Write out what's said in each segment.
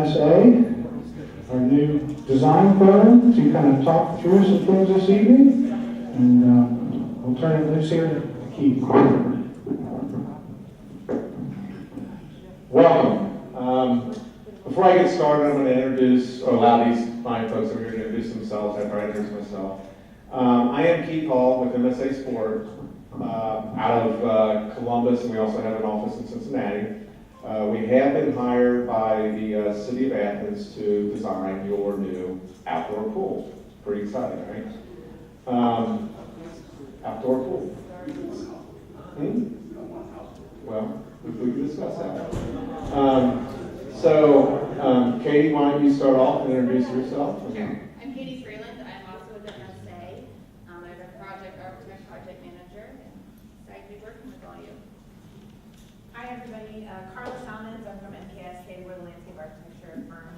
SA, our new design firm, to kind of talk through some things this evening. And we'll turn it loose here to Keith. Welcome. Before I get started, I'm going to introduce, or allow these fine folks over here to introduce themselves after I introduce myself. I am Keith Hall with MSA Sport out of Columbus, and we also have an office in Cincinnati. We have been hired by the city of Athens to design your new outdoor pool. Pretty exciting, right? Outdoor pool. Well, we can discuss that. Katie, why don't you start off and introduce yourself? Sure. I'm Katie Freeland. I'm also with MSA. I'm a project architect, project manager, and excited to be working with all you. Hi everybody, Carla Salmons. I'm from MKSK. We're the landscape architecture firm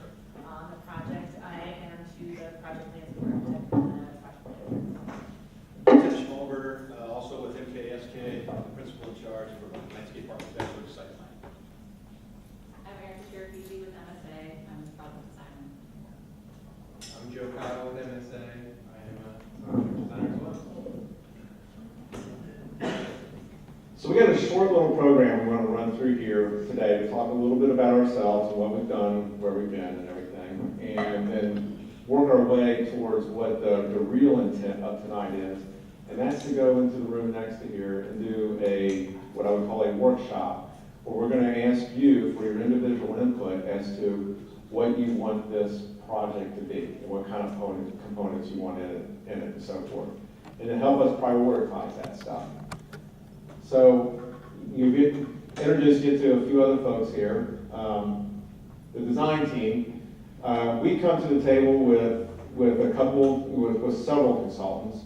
on the project. I am to the project landscape architect and project manager. Tim Schmalberger, also with MKSK, the principal in charge for landscape architecture site plan. I'm Erin Cherokee with MSA. I'm the project designer. I'm Joe Cotto with MSA. I am a designer as well. So we got a short little program we want to run through here today to talk a little bit about ourselves and what we've done, where we've been and everything, and then work our way towards what the real intent of tonight is. And that's to go into the room next to here and do what I would call a workshop, where we're going to ask you for your individual input as to what you want this project to be and what kind of components you want in it and so forth. And to help us prioritize that stuff. So you get introduced to a few other folks here. The design team, we come to the table with several consultants.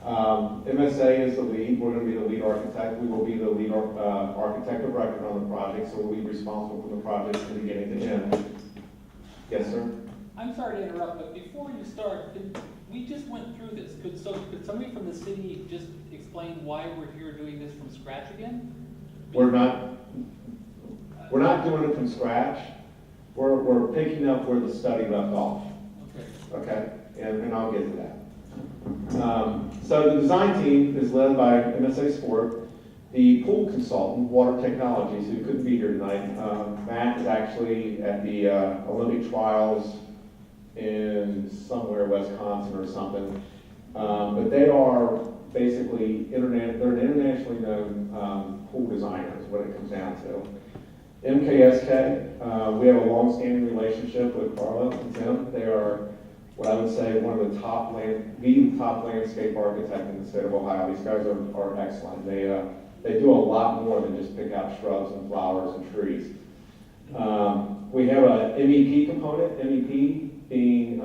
MSA is the lead. We're going to be the lead architect. We will be the lead architect of record on the project, so we'll be responsible for the project from beginning to end. Yes, sir? I'm sorry to interrupt, but before you start, we just went through this. Could somebody from the city just explain why we're here doing this from scratch again? We're not doing it from scratch. We're picking up where the study left off. Okay, and I'll get to that. So the design team is led by MSA Sport. The pool consultant, Water Technologies, who couldn't be here tonight, Matt is actually at the Olympic trials in somewhere, Wisconsin or something. But they are basically, they're an internationally known pool designer is what it comes down to. MKSK, we have a long-standing relationship with Carla and Tim. They are what I would say one of the top landscape architect in the state of Ohio. These guys are excellent. They do a lot more than just pick out shrubs and flowers and trees. We have a MEP component, MEP being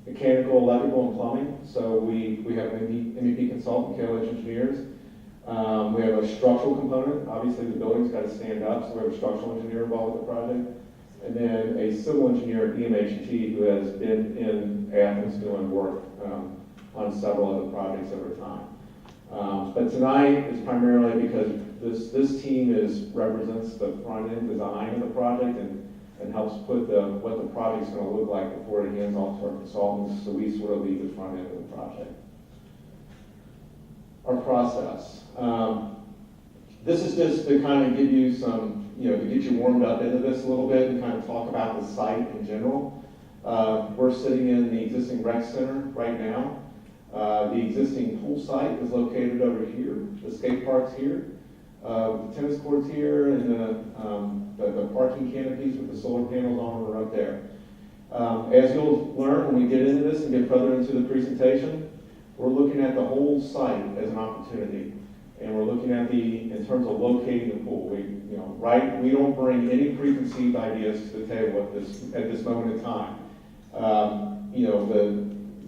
mechanical, electrical, and plumbing. So we have an MEP consultant, KLH Engineers. We have a structural component. Obviously, the building's got to stand up, so we have a structural engineer involved with the project. And then a civil engineer at EMH&T who has been in Athens doing work on several other projects over time. But tonight is primarily because this team represents the front-end design of the project and helps put what the project's going to look like before it hands off to our consultants, so we sort of lead the front end of the project. Our process. This is just to kind of give you some, to get you warmed up into this a little bit and kind of talk about the site in general. We're sitting in the existing rec center right now. The existing pool site is located over here. The skate park's here. The tennis court's here, and the parking canopies with the solar panels on are up there. As you'll learn when we get into this and get further into the presentation, we're looking at the whole site as an opportunity. And we're looking at in terms of locating the pool. We don't bring any preconceived ideas to the table at this moment in time.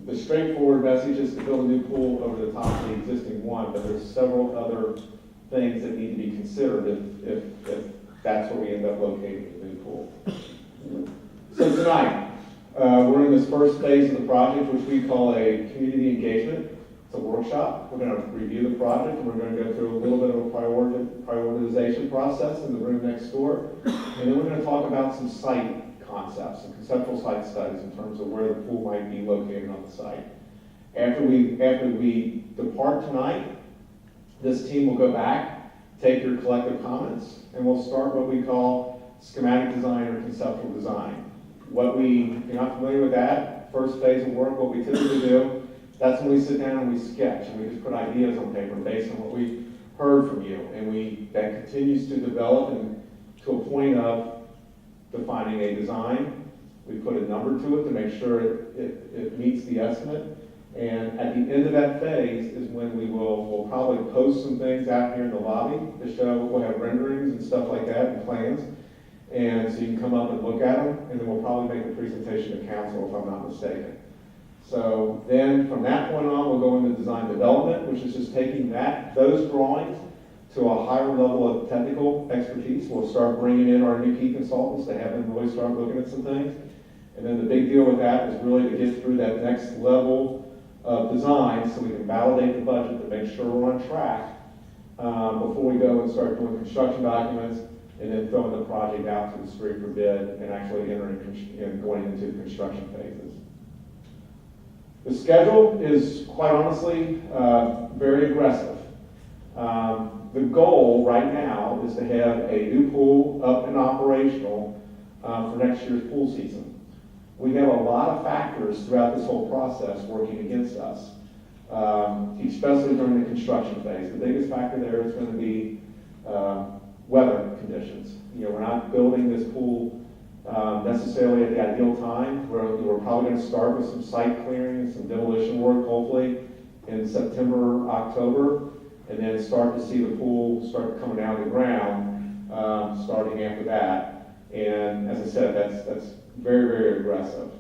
The straightforward message is to build a new pool over the top of the existing one, but there's several other things that need to be considered if that's where we end up locating the new pool. So tonight, we're in this first phase of the project, which we call a community engagement. It's a workshop. We're going to review the project, and we're going to go through a little bit of a prioritization process in the room next door, and then we're going to talk about some site concepts and conceptual site studies in terms of where the pool might be located on the site. After we depart tonight, this team will go back, take your collective comments, and we'll start what we call schematic design or conceptual design. If you're not familiar with that, first phase of work, what we typically do, that's when we sit down and we sketch, and we just put ideas on paper based on what we heard from you. And that continues to develop and to a point of defining a design. We put a number to it to make sure it meets the estimate. And at the end of that phase is when we'll probably post some things out here in the lobby to show, we'll have renderings and stuff like that and plans. And so you can come up and look at them, and then we'll probably make a presentation to council if I'm not mistaken. So then from that point on, we'll go into design development, which is just taking those drawings to a higher level of technical expertise. We'll start bringing in our new key consultants to have them really start looking at some things. And then the big deal with that is really to get through that next level of design so we can validate the budget to make sure we're on track before we go and start doing construction documents and then throwing the project out to the street for bid and actually going into the construction phases. The schedule is quite honestly very aggressive. The goal right now is to have a new pool up and operational for next year's pool season. We have a lot of factors throughout this whole process working against us, especially during the construction phase. The biggest factor there is going to be weather conditions. We're not building this pool necessarily at the ideal time. We're probably going to start with some site clearing, some demolition work, hopefully in September, October, and then start to see the pool start coming out of the ground starting after that. And as I said, that's very, very aggressive.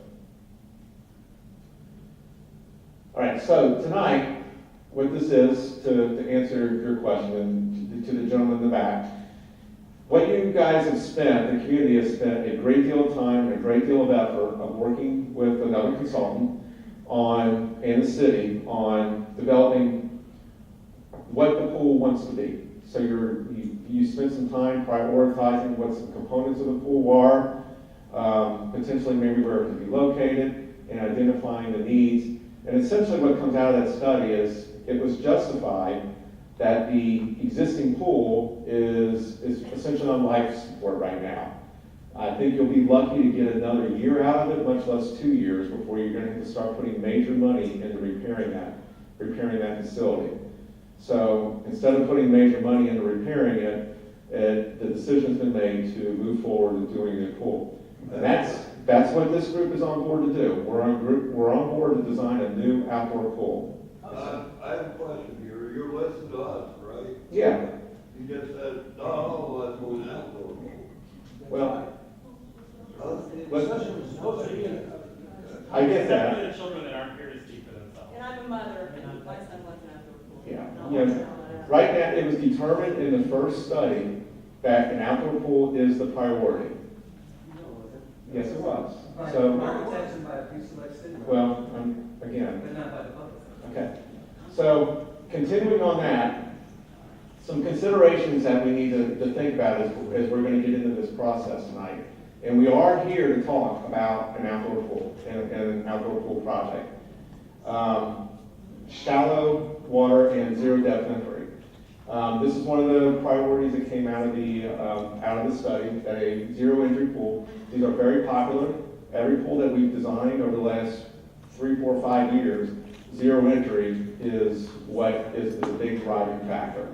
All right, so tonight, what this is, to answer your question, to the gentleman in the back, what you guys have spent, the community has spent a great deal of time and a great deal of effort of working with another consultant and the city on developing what the pool wants to be. So you spent some time prioritizing what some components of the pool are, potentially maybe where it could be located, and identifying the needs. And essentially what comes out of that study is it was justified that the existing pool is essentially on life support right now. I think you'll be lucky to get another year out of it, much less 2 years, before you're going to have to start putting major money into repairing that facility. So instead of putting major money into repairing it, the decision's been made to move forward with doing the pool. And that's what this group is on board to do. We're on board to design a new outdoor pool. I have a question here. You're listening to us, right? Yeah. You just said, no, let's move outdoor pool. Well, Supposed to be in. I get that. Except for the children that aren't here to speak for themselves. And I'm a mother, and my son wants an outdoor pool. Yeah. Right now, it was determined in the first study that an outdoor pool is the priority. Yes, it was. So, Protection by a pre-select city. well, again, But not by the public. okay. So, continuing on that, some considerations that we need to think about as we're going to get into this process tonight. And we are here to talk about an outdoor pool and an outdoor pool project. Shallow water and zero depth entry. This is one of the priorities that came out of the study, that a zero entry pool. These are very popular. Every pool that we've designed over the last 3, 4, 5 years, zero entry is what is the big driving factor.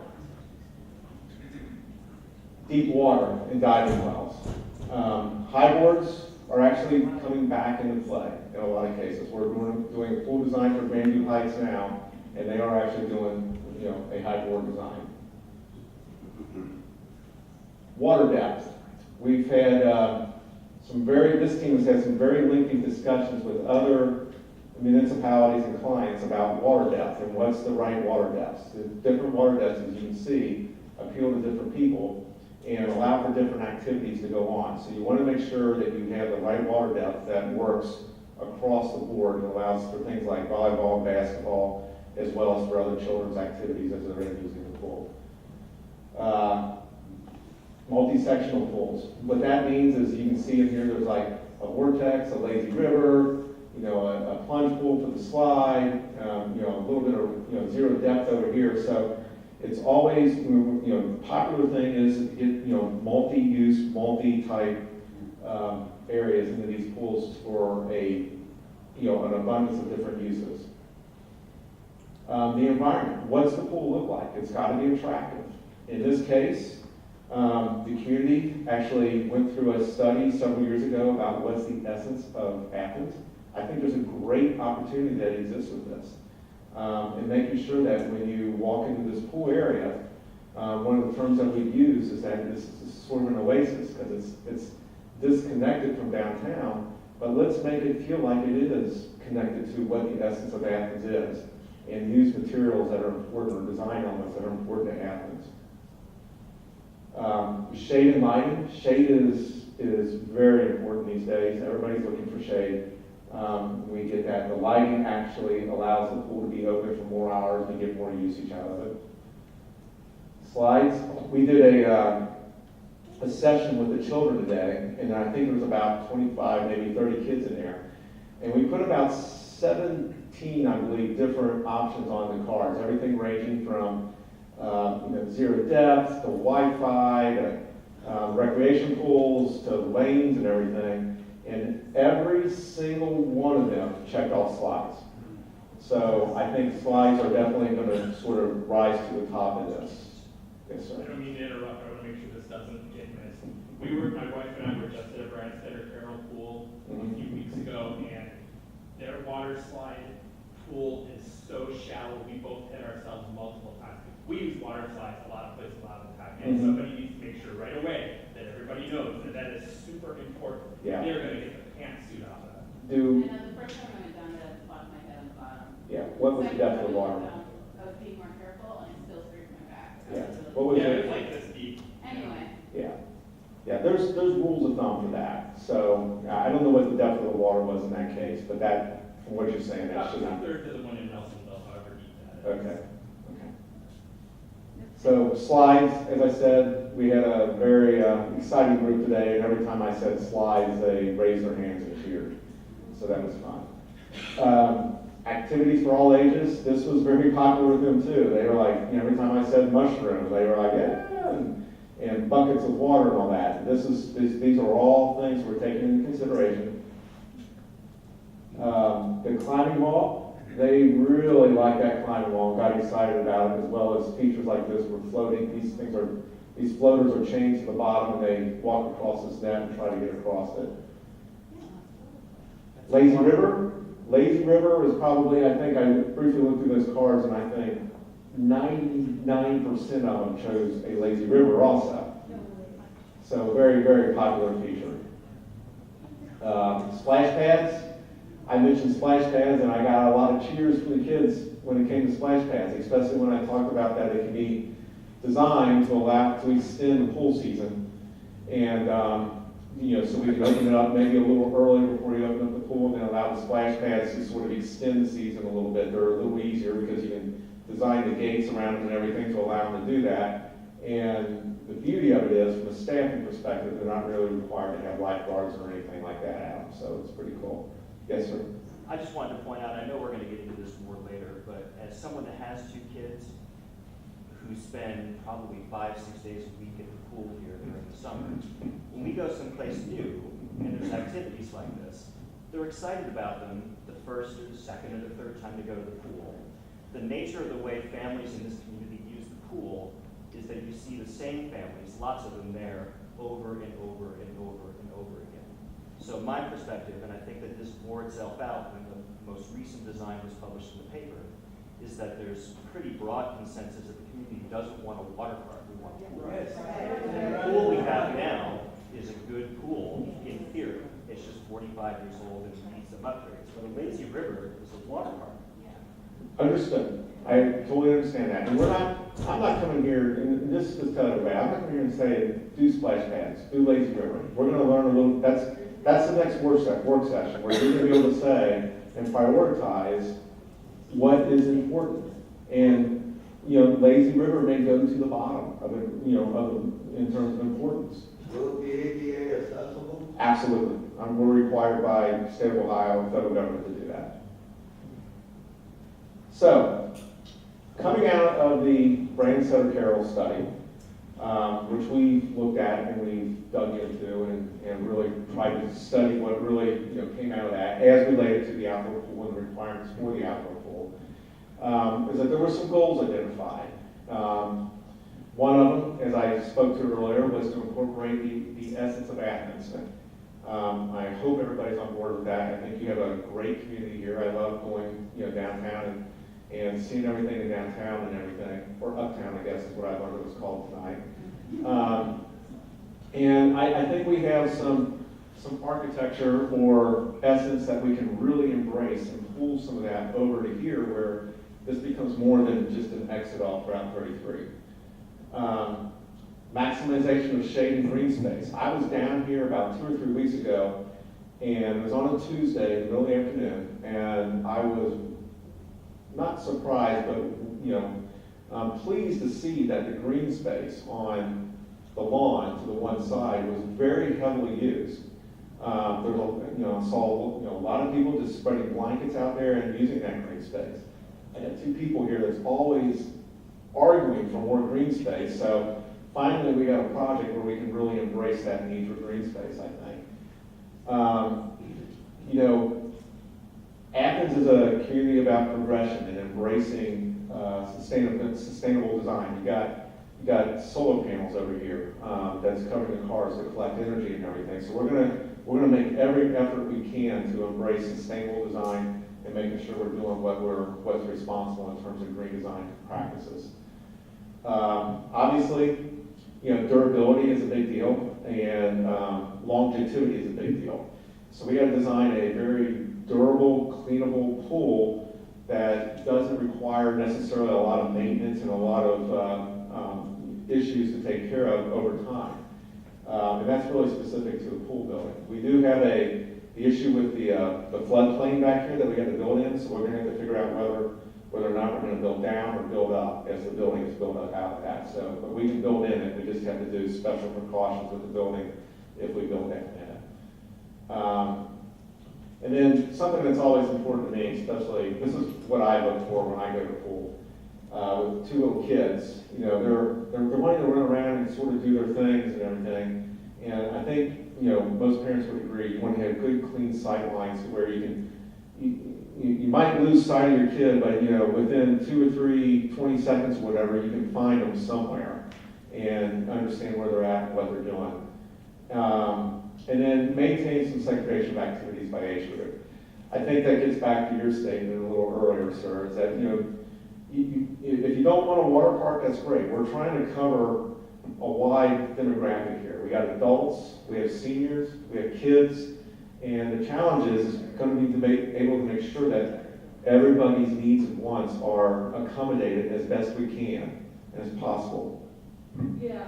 Deep water and diving wells. High boards are actually coming back into play in a lot of cases. We're doing a pool design for Grandview Heights now, and they are actually doing, a high board design. Water depth. We've had this team has had some very lengthy discussions with other municipalities and clients about water depth and what's the right water depths. The different water depths, as you can see, appeal to different people and allow for different activities to go on. So you want to make sure that you have the right water depth that works across the board and allows for things like volleyball, basketball, as well as for other children's activities as they're using the pool. Multi-sectional pools. What that means is you can see in here there's like a vortex, a lazy river, a plunge pool for the slide, a little bit of, zero depth over here. So it's always, popular thing is to get, multi-use, multi-type areas into these pools for an abundance of different uses. The environment, what's the pool look like? It's got to be attractive. In this case, the community actually went through a study several years ago about what's the essence of Athens. I think there's a great opportunity that exists with this. And making sure that when you walk into this pool area, one of the terms that we use is that it's sort of an oasis because it's disconnected from downtown, but let's make it feel like it is connected to what the essence of Athens is and use materials that are important or design elements that are important to Athens. Shade and lighting. Shade is very important these days. Everybody's looking for shade. We get that. The lighting actually allows the pool to be open for more hours and get more usage out of it. Slides. We did a session with the children today, and I think there was about 25, maybe 30 kids in there. And we put about 17, I believe, different options on the cards. Everything ranging from zero depth to Wi-Fi to recreation pools to lanes and everything. And every single one of them checked off slides. So I think slides are definitely going to sort of rise to the top of this. Yes, sir. I don't mean to interrupt, I want to make sure this doesn't get missed. My wife and I were just at a Bradstetter Carroll pool a few weeks ago, and their water slide pool is so shallow, we both hit ourselves multiple times. We use water slides a lot of places a lot of the time, and somebody needs to make sure right away that everybody knows that that is super important. Yeah. They're going to get the pantsuit off of that. I know the first time I went down there, the bottom of my head on the bottom. Yeah, what was the depth of the water? I was being more careful and it still scraped my back. Yeah. What was Yeah, it? it's like this deep. Anyway, Yeah, there's rules of thumb for that. So I don't know what the depth of the water was in that case, but that, from what you're saying, that About should not. 2/3 of the one in Nelsonville, however deep that is. Okay. So slides, as I said, we had a very exciting group today, and every time I said slides, they raised their hands and cheered. So that was fun. Activities for all ages, this was very popular with them too. They were like, every time I said mushrooms, they were like, yeah, and buckets of water and all that. These are all things we're taking into consideration. The climbing wall, they really liked that climbing wall, got excited about it, as well as features like this were floating. These floaters are chained to the bottom, and they walk across this net and try to get across it. Lazy River. Lazy River is probably, I think I briefly looked through those cards, and I think 99% of them chose a lazy river also. So very, very popular feature. Splash pads. I mentioned splash pads, and I got a lot of cheers from the kids when it came to splash pads, especially when I talked about that it can be designed to extend the pool season. And, so we can open it up maybe a little earlier before you open up the pool, and then allow the splash pads to sort of extend the season a little bit. They're a little easier because you can design the gates around them and everything to allow them to do that. And the beauty of it is, from a staffing perspective, they're not really required to have lifeguards or anything like that out. So it's pretty cool. Yes, sir. I just wanted to point out, I know we're going to get into this more later, but as someone that has 2 kids who spend probably 5-6 days a week at the pool here during the summer, when we go someplace new and there's activities like this, they're excited about them the first or the second or the third time to go to the pool. The nature of the way families in this community use the pool is that you see the same families, lots of them there, over and over and over and over again. So my perspective, and I think that this bore itself out when the most recent design was published in the paper, is that there's pretty broad consensus that the community doesn't want a water park. We want a pool. The pool we have now is a good pool in theory. It's just 45 years old and needs some upgrades. But a lazy river is a water park. Understood. I totally understand that. And I'm not coming here, and this is tell everybody, I'm not coming here and say, do splash pads, do lazy river. We're going to learn a little, that's the next work session, where you're going to be able to say and prioritize what is important. And, lazy river may go to the bottom of it, in terms of importance. Will it be ADA accessible? Absolutely. We're required by state of Ohio and federal government to do that. So, coming out of the Brand Sutter Carroll study, which we looked at and we dug into and really tried to study what really came out of that as related to the outdoor pool and the requirements for the outdoor pool, is that there were some goals identified. One of them, as I spoke to earlier, was to incorporate the essence of Athens. I hope everybody's on board with that. I think you have a great community here. I love going downtown and seeing everything in downtown and everything, or uptown, I guess is what I learned it was called tonight. And I think we have some architecture or essence that we can really embrace and pull some of that over to here where this becomes more than just an exit off Route 33. Maximization of shade and green space. I was down here about 2 or 3 weeks ago, and it was on a Tuesday in the middle of the afternoon, and I was not surprised, but I'm pleased to see that the green space on the lawn to the one side was very heavily used. I saw a lot of people just spreading blankets out there and using that green space. I got 2 people here that's always arguing for more green space, so finally we got a project where we can really embrace that need for green space, I think. Athens is a community about progression and embracing sustainable design. You got solar panels over here that's covering the cars to collect energy and everything. So we're gonna make every effort we can to embrace sustainable design and making sure we're doing what's responsible in terms of green design practices. Obviously, durability is a big deal, and longevity is a big deal. So we got to design a very durable, cleanable pool that doesn't require necessarily a lot of maintenance and a lot of issues to take care of over time. And that's really specific to the pool building. We do have the issue with the floodplain back here that we got to build in, so we're going to have to figure out whether or not we're going to build down or build up as the building is built up out of that. So, but we can build in it. We just have to do special precautions with the building if we build down in it. And then something that's always important to me, especially, this is what I look for when I go to the pool. With 2 little kids, they're wanting to run around and sort of do their things and everything. And I think, most parents would agree, you want to have good, clean sight lines where you might lose sight of your kid, but within 2 or 3, 20 seconds or whatever, you can find them somewhere and understand where they're at and what they're doing. And then maintain some segregation of activities by age group. I think that gets back to your statement a little earlier, sir, is that, if you don't want a water park, that's great. We're trying to cover a wide demographic here. We got adults, we have seniors, we have kids, and the challenge is going to be to be able to make sure that everybody's needs and wants are accommodated as best we can as possible. Yeah,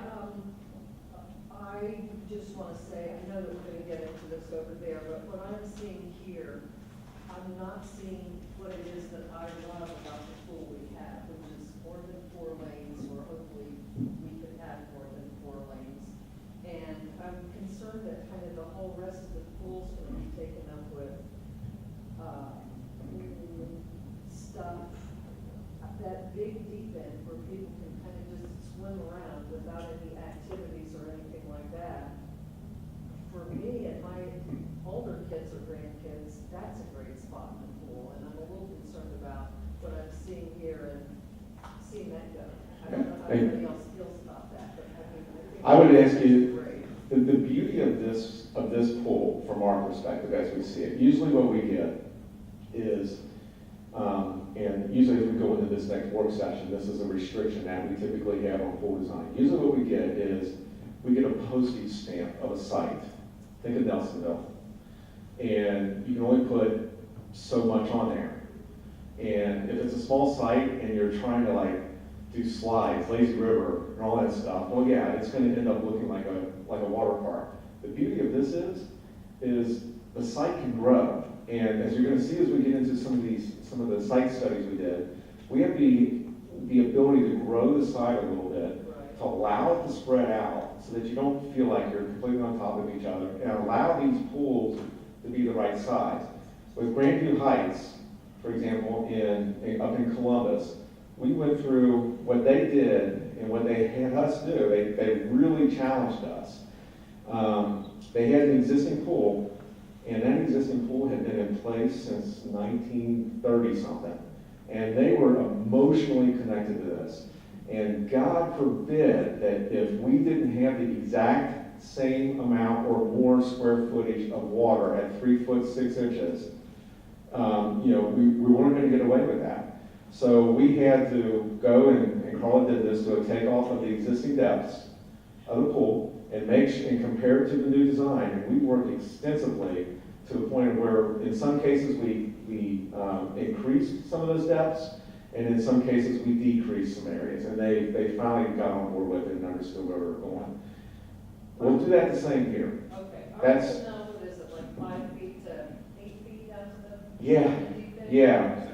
I just want to say, I know that we're going to get into this over there, but what I'm seeing here, I'm not seeing what it is that I love about the pool we have, which is more than 4 lanes, or hopefully we could have more than 4 lanes. And I'm concerned that kind of the whole rest of the pool's going to be taken up with stuff, that big deep end where people can kind of just swim around without any activities or anything like that. For me and my older kids or grandkids, that's a great spot in the pool, and I'm a little concerned about what I'm seeing here and seeing that go. I don't know how anybody else feels about that, but I would ask you, great. the beauty of this pool, from our perspective as we see it, usually what we get is, and usually as we go into this next work session, this is a restriction that we typically have on pool design. Usually what we get is, we get a postage stamp of a site. Think of Nelsonville. And you can only put so much on there. And if it's a small site and you're trying to do slides, lazy river, and all that stuff, well yeah, it's going to end up looking like a water park. The beauty of this is the site can grow. And as you're going to see as we get into some of the site studies we did, we have the ability to grow the site a little bit, to allow it to spread out so that you don't feel like you're completely on top of each other, and allow these pools to be the right size. With Grandview Heights, for example, up in Columbus, we went through what they did and what they had us do. They really challenged us. They had an existing pool, and that existing pool had been in place since 1930 something. And they were emotionally connected to this. And God forbid that if we didn't have the exact same amount or more square footage of water at 3 foot 6 inches, we weren't going to get away with that. So we had to go, and Carla did this, do a takeoff of the existing depths of the pool and compare it to the new design. And we worked extensively to the point where in some cases we increased some of those depths, and in some cases we decreased some areas. And they finally got on board with it and understood where we were going. We'll do that the same here. Okay, That's- ours now, what is it, like 5 feet to 8 feet out to the? Yeah, deep end? yeah.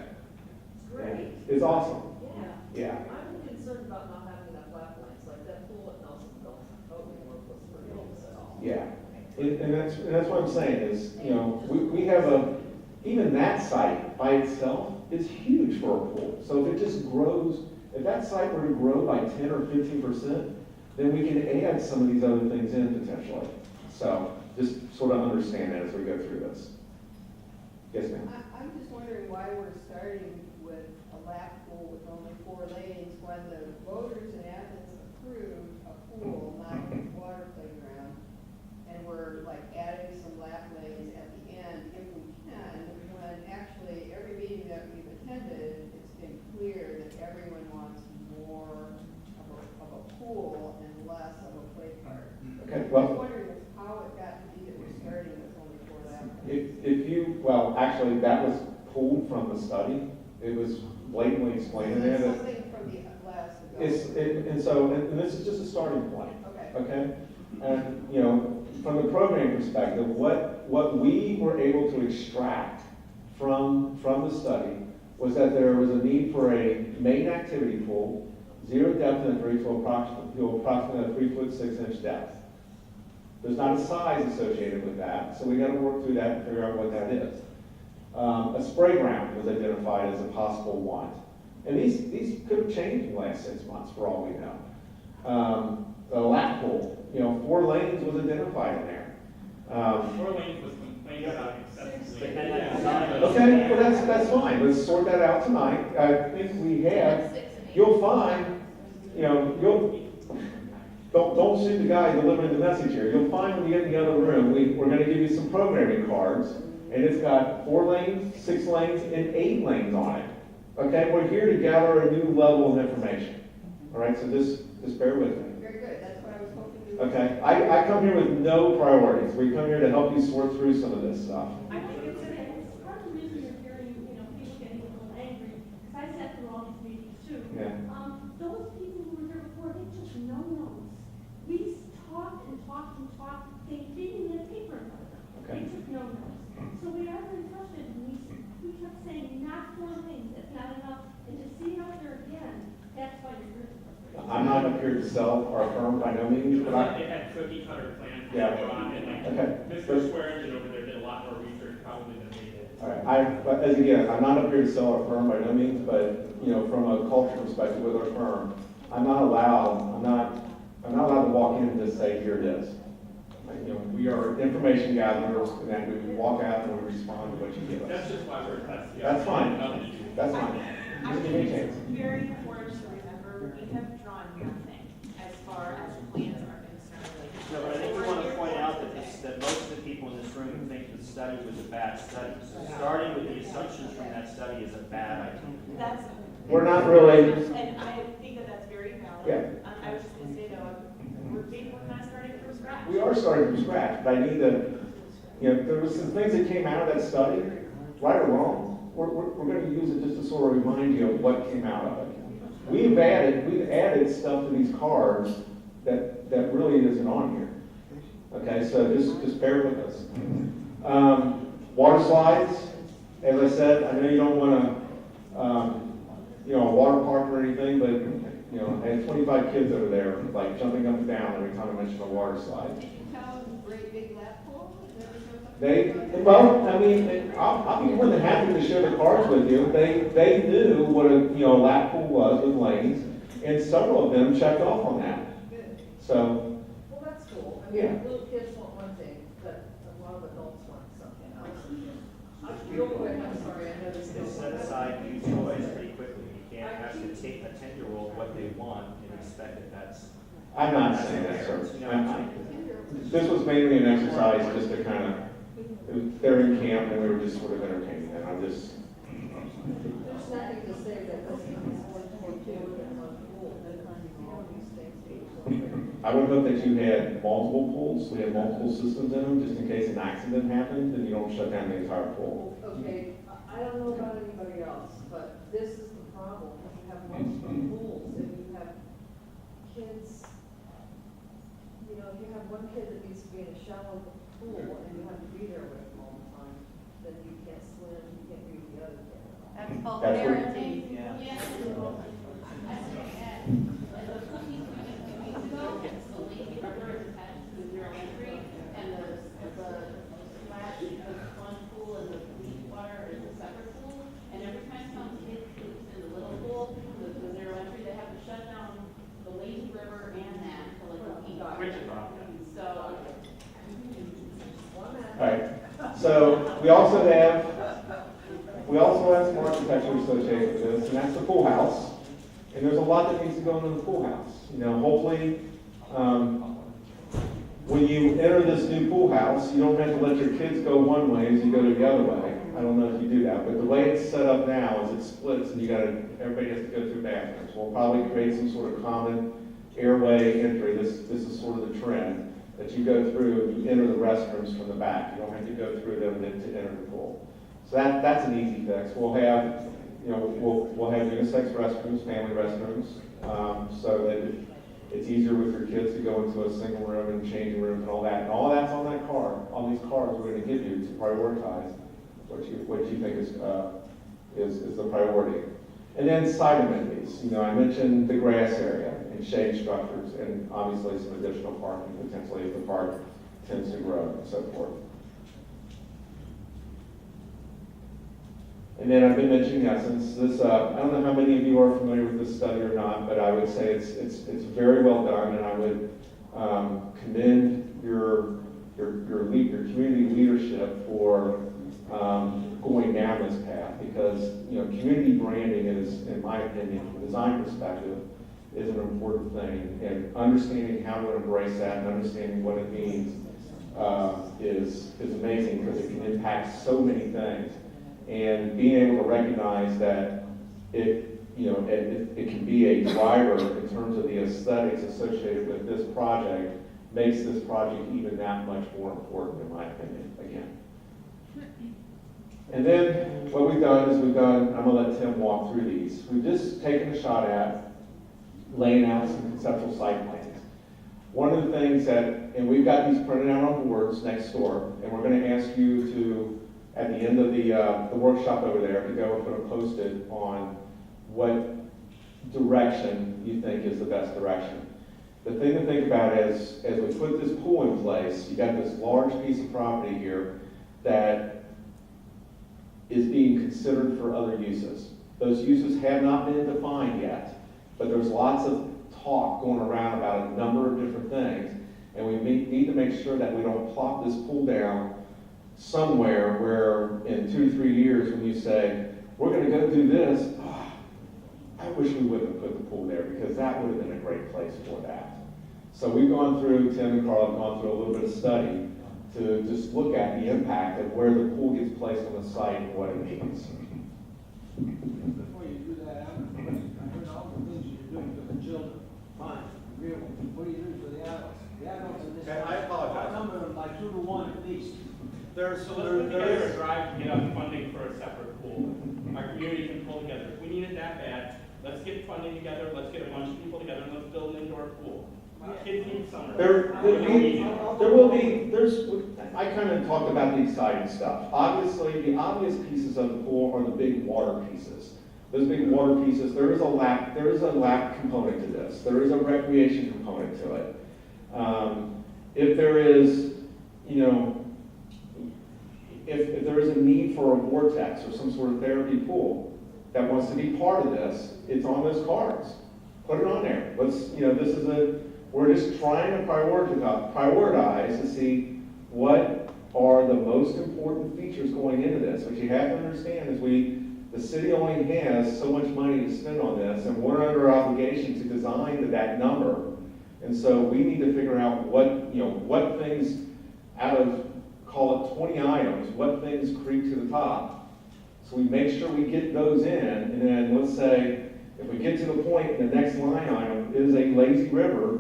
It's great. It's awesome. Yeah. Yeah. I'm concerned about not having enough lap lanes, like that pool at Nelsonville, totally worthless for kids at all. Yeah. And that's what I'm saying is, we have even that site by itself is huge for a pool. So if it just grows, if that site were to grow by 10 or 15%, then we can add some of these other things in potentially. So just sort of understand that as we go through this. Yes, ma'am. I'm just wondering why we're starting with a lap pool with only 4 lanes when the voters in Athens approved a pool, not a water playground. And we're like adding some lap lanes at the end if we can, when actually every meeting that we've attended, it's been clear that everyone wants more of a pool and less of a play park. Okay, I'm well, just wondering how it got to be that we're starting with only 4 lap lanes. actually, that was pulled from the study. It was blatantly explained there. that Something from the last. And this is just a starting point. Okay. Okay? And, from the program perspective, what we were able to extract from the study was that there was a need for a main activity pool, 0 depth entry to approximately a 3 foot 6 inch depth. There's not a size associated with that, so we got to work through that and figure out what that is. A spray ground was identified as a possible want. And these could have changed in the last 6 months for all we know. A lap pool, 4 lanes was identified in there. 4 lanes was complained about excessively. Okay, well that's fine. Let's sort that out tonight. I think we have. You'll find, don't shoot the guy delivering the message here. You'll find when you get in the other room, we're going to give you some programming cards, and it's got 4 lanes, 6 lanes, and 8 lanes on it. Okay, we're here to gather a new level of information. All right, so just bear with me. Very good, that's what I was hoping to do. Okay, I come here with no priorities. We come here to help you sort through some of this stuff. I think it's part of the reason you're hearing, people getting a little angry, because I sat through all these meetings too. Yeah. Those people who were here before, they took no notes. We talked and talked and talked, they didn't even have paper in front of them. Okay. They took no notes. So we are very frustrated, and we kept saying, not 4 lanes, that's not enough, and to see it out there again, that's why you're really frustrated. I'm not up here to sell our firm by no means, but They had cookie cutter plans. Yeah. And Okay. Mr. Swearingen over there did a lot more research probably than we did. All right, but as again, I'm not up here to sell our firm by no means, but, from a culture perspective with our firm, I'm not allowed to walk in and just say, here it is. We are information gatherers, and then we walk out and we respond to what you give us. That's just why That's fine. That's fine. I Just give think me a it's chance. very important to remember, we have drawn nothing as far as plans are concerned. No, but I think we want to point out that most of the people in this room think the study was a bad study. So starting with the assumptions from that study is a bad idea. That's. We're not really. And I think that that's very valid. Yeah. I was just gonna say though, we're not starting from scratch. We are starting from scratch, but I need to, there were some things that came out of that study, right or wrong. We're going to use it just to sort of remind you of what came out of it. We've added stuff to these cards that really isn't on here. Okay, so just bear with us. Water slides, as I said, I know you don't want to, a water park or anything, but You know, I had 25 kids over there, like jumping up and down every time I mentioned a water slide. Did you tell them great big lap pool? Is that what They, well, I mean, I'll be more than happy to share the cards with you. They knew what a, you know, lap pool was with lanes, and several of them checked off on that. Good. So, Well, that's cool. I Yeah. mean, little kids want one thing, but a lot of adults want something else. Real quick, I'm sorry, I know this They is. set aside new toys pretty quickly. You can't ask a 10-year-old what they want and expect that that's. I'm not saying that, sir. You know, This was mainly an exercise just to kind of, they're in camp and we were just sort of entertaining them. I'm just, There's nothing to say that this is one more pool than one pool, that all these things. I would hope that you had multiple pools, we had multiple systems in them, just in case an accident happened, then you don't shut down the entire pool. Okay, I don't know about anybody else, but this is the problem. You have multiple pools and you have kids, you know, if you have one kid that needs to be in a shallow pool and you have to be there with them all the time, then you can't swim, you can't be with the other kid. That's called That's what- parenting. Yeah. Yes. That's what I had. As a few weeks ago, the lady river is attached to the zero entry, and the splash of one pool and the deep water is a separate pool. And every time some kid poops in the little pool, the zero entry, they have to shut down the lazy river and that for like a week. Which is wrong. So, All right, so we also have some architecture associated with this, and that's the pool house. And there's a lot that needs to go into the pool house. You know, hopefully, when you enter this new pool house, you don't have to let your kids go one way as you go to the other way. I don't know if you do that, but the way it's set up now is it splits and everybody has to go through bathrooms. We'll probably create some sort of common airway entry. This is sort of the trend, that you go through and you enter the restrooms from the back. You don't have to go through them to enter the pool. So that's an easy fix. We'll have, you know, we'll have unisex restrooms, family restrooms, so that it's easier with your kids to go into a single room and changing rooms and all that. And all that's on that card. All these cards we're going to give you to prioritize what you think is the priority. And then side amenities. You know, I mentioned the grass area and shade structures, and obviously some additional parking potentially if the park tends to grow and so forth. And then I've been mentioning Athens. This, I don't know how many of you are familiar with this study or not, but I would say it's very well done, and I would commend your community leadership for going down this path, because you know community branding is, in my opinion, from a design perspective, is an important thing, and understanding how to embrace that and understanding what it means is amazing, because it can impact so many things. And being able to recognize that it can be a driver in terms of the aesthetics associated with this project makes this project even that much more important, in my opinion, again. And then what we've done is I'm gonna let Tim walk through these. We've just taken a shot at laying out some conceptual site plans. One of the things and we've got these printed out on boards next door, and we're gonna ask you to, at the end of the workshop over there, to go and put a Post-it on what direction you think is the best direction. The thing to think about is, as we put this pool in place, you got this large piece of property here that is being considered for other uses. Those uses have not been defined yet, but there's lots of talk going around about a number of different things, and we need to make sure that we don't plop this pool down somewhere where in 2 to 3 years when you say, we're gonna go do this, I wish we wouldn't have put the pool there, because that would have been a great place for that. So we've gone through, Tim and Carl have gone through a little bit of study to just look at the impact of where the pool gets placed on the site and what it means. Before you do that, I heard all the things you're doing for the children. Fine, agree with you. What are you doing for the adults? The adults in this. Okay, I apologize. Number them like 2 to 1 at least. So let's put together a drive to get up funding for a separate pool. Our community can pull together. If we need it that bad, let's get funding together, let's get a bunch of people together, and let's build an indoor pool. Kids need summer. I kind of talked about the exciting stuff. Obviously, the obvious pieces of the pool are the big water pieces. those big water pieces, there is a lap component to this. There is a recreation component to it. If there is, you know, if there is a need for a vortex or some sort of therapy pool that wants to be part of this, it's on those cards. Put it on there. Let's, you know, we're just trying to prioritize to see what are the most important features going into this. What you have to understand is the city only has so much money to spend on this, and we're under obligation to design to that number. And so we need to figure out what things out of, call it 20 items, what things creep to the top. So we make sure we get those in, and then let's say, if we get to the point, the next line item is a lazy river,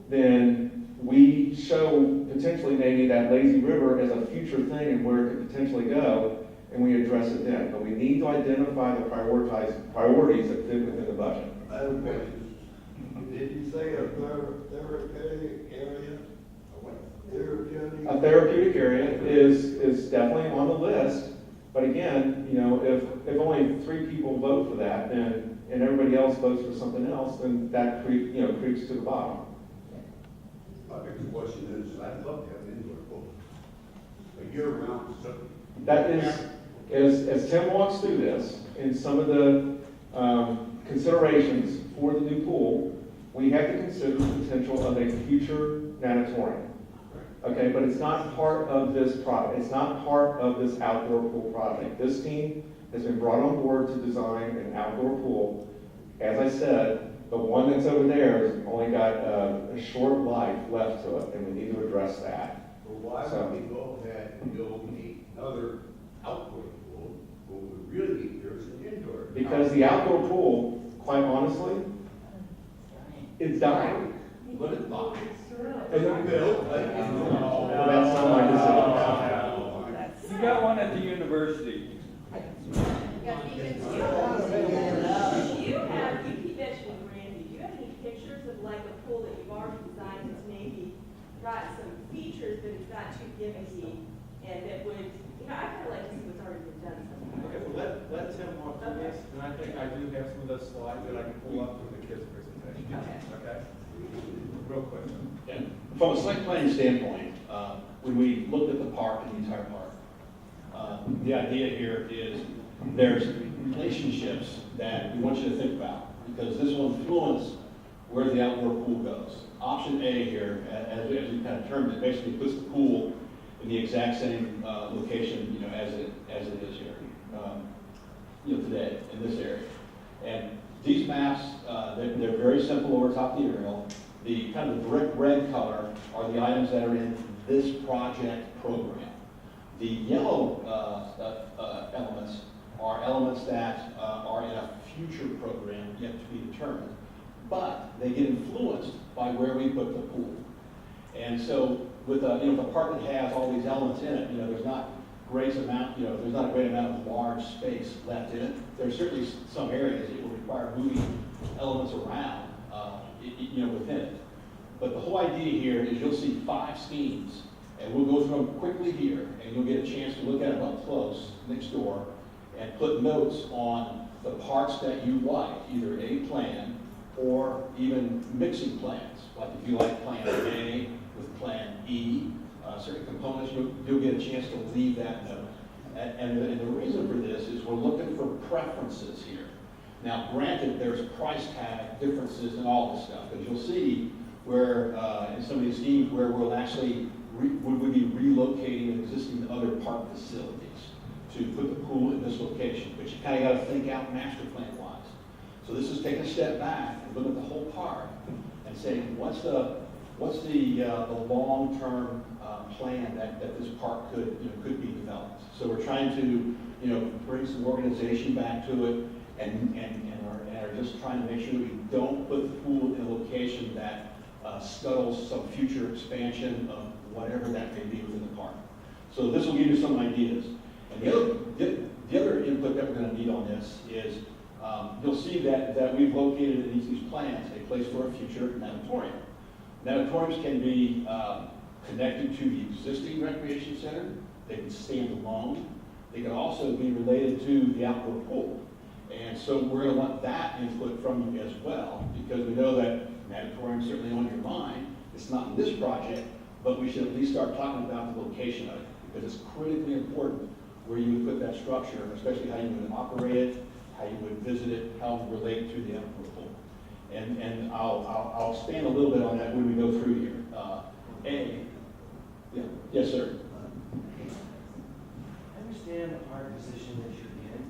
then we show potentially maybe that lazy river as a future thing and where it could potentially go, and we address it then. But we need to identify the priorities that fit within the budget. I have a question. Did you say a therapeutic area? Therapeutic? A therapeutic area is definitely on the list, but again, you know, if only 3 people vote for that, then and everybody else votes for something else, then that creeps to the bottom. My big question is, I'd love to have an indoor pool, a year-round facility. That is, as Tim walks through this, in some of the considerations for the new pool, we have to consider the potential of a future natatorium. Okay, but it's not part of this project. It's not part of this outdoor pool project. This team has been brought on board to design an outdoor pool. As I said, the one that's over there has only got a short life left to it, and we need to address that. Well, why would we go ahead and build another outdoor pool? What we really need here is an indoor. Because the outdoor pool, quite honestly, it's dying. Let it die. And then build. That's not my decision. You got one at the university. You keep mentioning Randy, do you have any pictures of like a pool that you've already designed that's maybe got some features, but it's not too gimmicky, and that would, you know, I kind of like to see what's already been done sometimes. Okay, well, let Tim walk through this, and I think I do have some of those slides that I can pull up from the kids' presentation. Okay? Real quick. And from a site planning standpoint, when we looked at the park and the entire park, the idea here is there's relationships that we want you to think about, because this will influence where the outdoor pool goes. Option A here, as we kind of termed it, basically puts the pool in the exact same location, you know, as it is here, today in this area. And these maps, they're very simple over top the aerial. The kind of the brick red color are the items that are in this project program. The yellow elements are elements that are in a future program yet to be determined, but they get influenced by where we put the pool. And so with if a park that has all these elements in it, there's not great amount, there's not a great amount of large space left in it. There's certainly some areas that will require moving elements around, within it. But the whole idea here is you'll see 5 schemes, and we'll go through them quickly here, and you'll get a chance to look at them up close next door and put notes on the parts that you like, either a plan or even mixing plans. Like if you like plan A with plan E, certain components, you'll get a chance to leave that note. And the reason for this is we're looking for preferences here. Now, granted, there's price tag differences in all this stuff, but you'll see where in some of these schemes where we'll actually would be relocating existing other park facilities to put the pool in this location. But you kind of got to think out master plan wise. So this is taking a step back and look at the whole park and saying what's the long-term plan that this park could be developed. So we're trying to bring some organization back to it and are just trying to make sure that we don't put the pool in a location that scuttles some future expansion of whatever that may be within the park. So this will give you some ideas. And the other input that we're going to need on this is you'll see that we've located in these plans a place for a future natatorium. Natatoriums can be connected to the existing recreation center. They can stand alone. They can also be related to the outdoor pool. And so we're going to want that input from you as well, because we know that natatorium is certainly on your mind. It's not in this project, but we should at least start talking about the location of it, because it's critically important where you would put that structure, especially how you would operate it, how you would visit it, how it would relate to the outdoor pool. And I'll expand a little bit on that when we go through here. Yes, sir. I understand the hard position that you're in.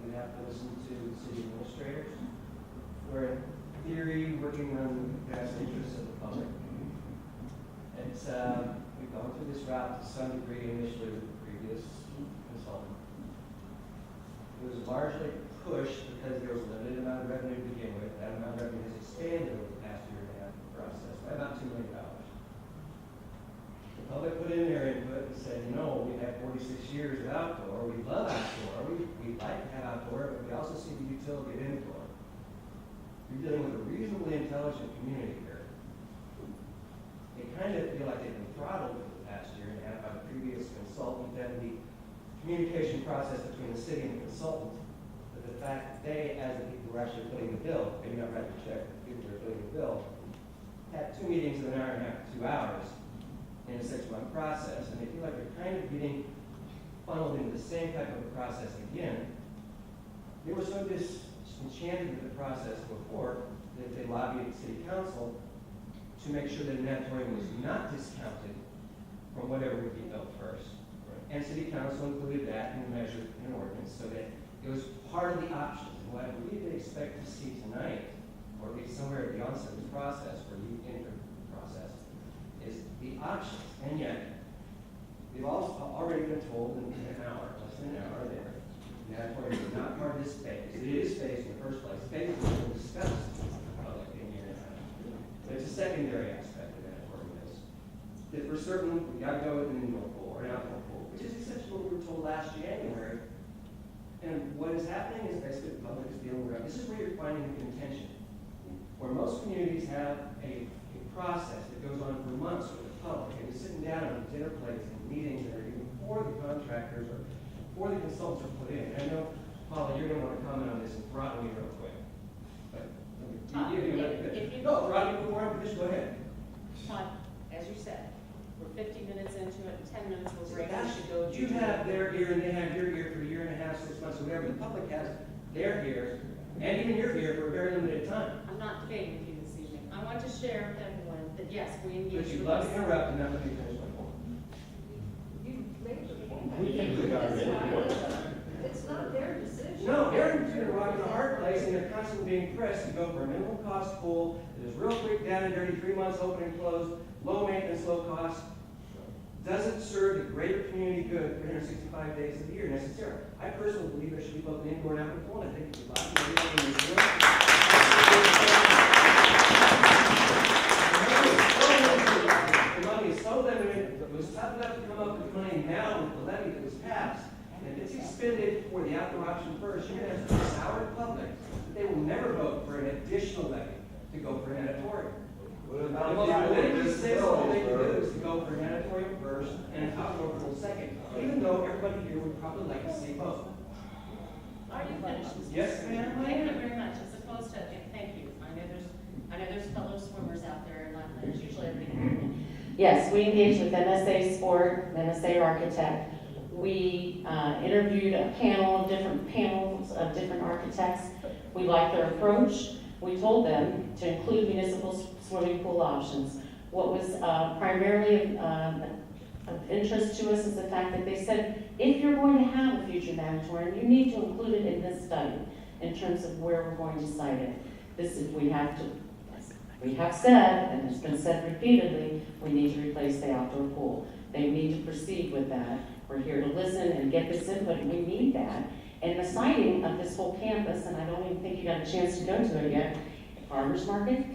We have to listen to city administrators. We're in theory working on the best interests of the public. It's, we've gone through this route to some degree initially with the previous consultant. It was largely pushed because there was a limited amount of revenue to begin with. That amount of revenue has expanded over the past year and a half process by about $2 million. The public put in their input and said, you know, we have 46 years of outdoor. We love outdoor. We like to have outdoor, but we also see the utility of indoor. You're dealing with a reasonably intelligent community here. They kind of feel like they've been throttled for the past year and a half by the previous consultant and the communication process between the city and the consultant. But the fact that they, as the people who are actually putting the bill, maybe not writing the check, but the people who are putting the bill, had 2 meetings of an hour and a half to 2 hours in a 6-month process, and they feel like they're kind of getting funneled into the same type of a process again. They were so disenchanted with the process before that they lobbied city council to make sure that a natatorium was not discounted from whatever would be built first. And city council included that in the measure in ordinance so that it was part of the options. And what I believe they expect to see tonight, or at least somewhere at the onset of this process, where you enter the process, is the options. And yet, they've also already been told in an hour, less than an hour there, the natatorium is not part of this phase. It is phase in the first place. Phase is been discussed in the public in year and a half. But it's a secondary aspect of natatorium is that for certain, we got to go with an indoor pool or an outdoor pool, which is essentially what we were told last January. And what is happening is basically the public is dealing with, this is where you're finding the contention. Where most communities have a process that goes on for months with the public, and you're sitting down at dinner plates and meetings that are even before the contractors or before the consultants are put in. And I know, Paula, you're going to want to comment on this and throttle me real quick. But throttle me before I'm finished, go ahead. Sean, as you said, we're 50 minutes into it, 10 minutes will break. You have their ear and they have your ear for a year and a half, 6 months, whatever. The public has their ears, and even your ear for a very limited time. I'm not debating with you this evening. I want to share with everyone that yes, we engage. But you love to interrupt and not let me finish my point. You made your point. We think we got it. It's not their decision. No, they're between a rock and a hard place, and they're constantly being pressed to go for a minimum cost pool that is real quick, down and dirty, 3 months open and closed, low maintenance, low cost, doesn't serve the greater community good 365 days of the year necessarily. I personally believe there should be both an indoor and outdoor pool, and I think it's a lot of everything in this room. The money is so limited, it was tough enough to come up with money now with the levy that was passed. And if it's expended for the outdoor option first, you're going to have to sour the public that they will never vote for an additional levy to go for an natatorium. The most politically sensible thing to do is to go for an natatorium first and an outdoor pool second, even though everybody here would probably like to see both. Are you finished? Yes, ma'am. Thank you very much. As opposed to, thank you. I know there's fellow swimmers out there, and there's usually everything. Yes, we engaged with MSA Sport, MSA Architect. We interviewed a panel of different architects. We liked their approach. We told them to include municipal swimming pool options. What was primarily of interest to us is the fact that they said, if you're going to have a future natatorium, you need to include it in this study in terms of where we're going to site it. This is, we have said, and it's been said repeatedly, we need to replace the outdoor pool. They need to proceed with that. We're here to listen and get this input, and we need that. And the siting of this whole campus, and I don't even think you got a chance to go to it yet, farmers market,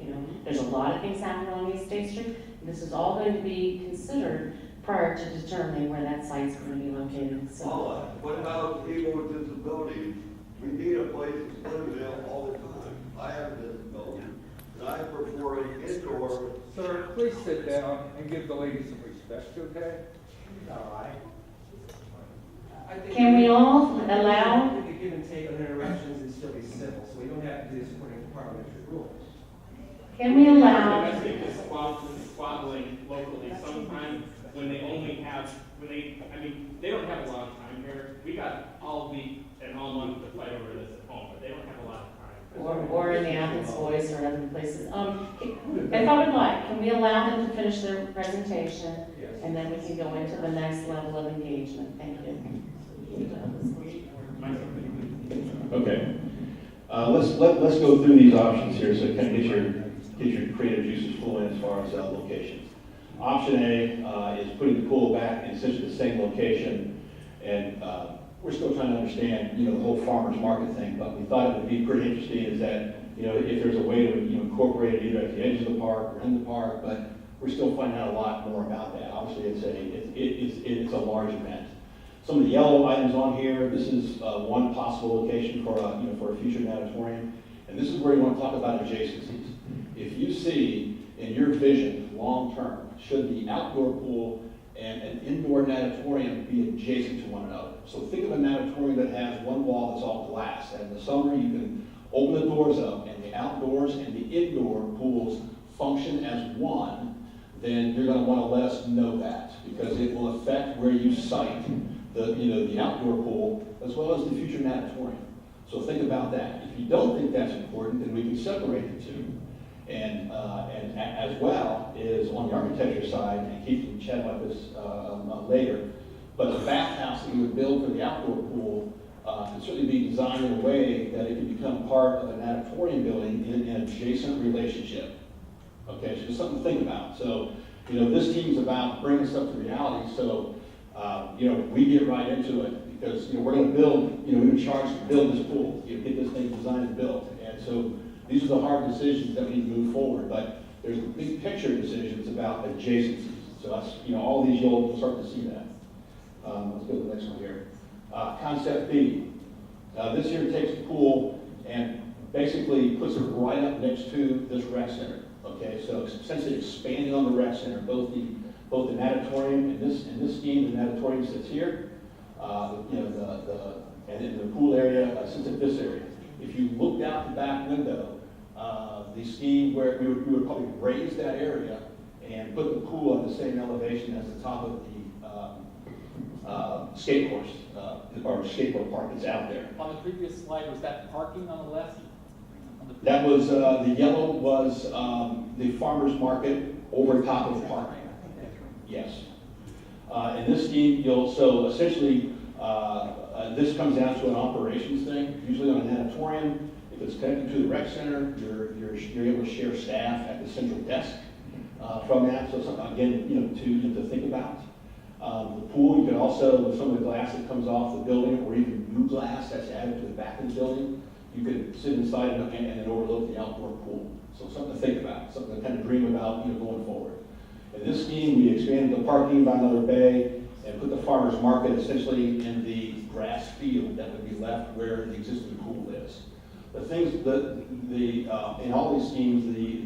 you know, there's a lot of things happening on East State Street. This is all going to be considered prior to determining where that site's going to be located. So, what about people with disabilities? We need a place to live in all the time. I have a disability, and I prefer an indoor. Sir, please sit down and give the lady some respect, okay? All right. can we all allow interruptions and still be civil, so we don't have to do this according to parliamentary rules. Can we allow? Domestic is squabbling locally, sometimes when they only have, they don't have a lot of time here. We got all week and all month to fight over this at home, but they don't have a lot of time. Or in the Athens Voice or other places. If I would like, can we allow them to finish their presentation? Yes. And then we can go into the next level of engagement. Thank you. Okay. Let's go through these options here so it kind of get your creative juices flowing as far as locations. Option A is putting the pool back in essentially the same location, and we're still trying to understand, the whole farmers market thing. But we thought it would be pretty interesting is that, if there's a way to incorporate it either at the edge of the park or in the park. But we're still finding out a lot more about that. Obviously, it's a large event. Some of the yellow items on here, this is one possible location for a future natatorium. And this is where you want to talk about adjacencies. If you see in your vision, long term, should the outdoor pool and an indoor natatorium be adjacent to one another? So think of a natatorium that has one wall that's all glass. And in the summer, you can open the doors up, and the outdoors and the indoor pools function as one. Then you're going to want to let us know that, because it will affect where you site the outdoor pool as well as the future natatorium. So think about that. If you don't think that's important, then we can separate the two. And as well is on the architecture side, and Keith can chat about this later, but the bathhouse that you would build for the outdoor pool can certainly be designed in a way that it can become part of a natatorium building in an adjacent relationship. Okay, so just something to think about. So, this team's about bringing stuff to reality. So, we get right into it because, we're going to build, we've been charged to build this pool, get this thing designed and built. And so these are the hard decisions that we need to move forward. But there's big picture decisions about adjacencies. So that's, all these you'll start to see that. Let's go to the next one here. Concept B. This here takes the pool and basically puts it right up next to this rec center. Okay, so essentially expanding on the rec center, both the natatorium in this scheme, the natatorium sits here, and in the pool area sits at this area. If you looked out the back window, the scheme where we would probably raise that area and put the pool at the same elevation as the top of the skate course or skateboard park that's out there. On the previous slide, was that parking on the left? That was, the yellow was the farmer's market over top of the park. Yes. In this scheme, so essentially, this comes down to an operations thing. Usually on a natatorium, if it's connected to the rec center, you're able to share staff at the central desk from that. So something, again, to think about. The pool, you can also, with some of the glass that comes off the building, or even new glass that's added to the back of the building, you could sit inside and then overlook the outdoor pool. So something to think about, something to kind of dream about, going forward. In this scheme, we expanded the parking by another bay and put the farmer's market essentially in the grass field that would be left where the existing pool is. The things in all these schemes, the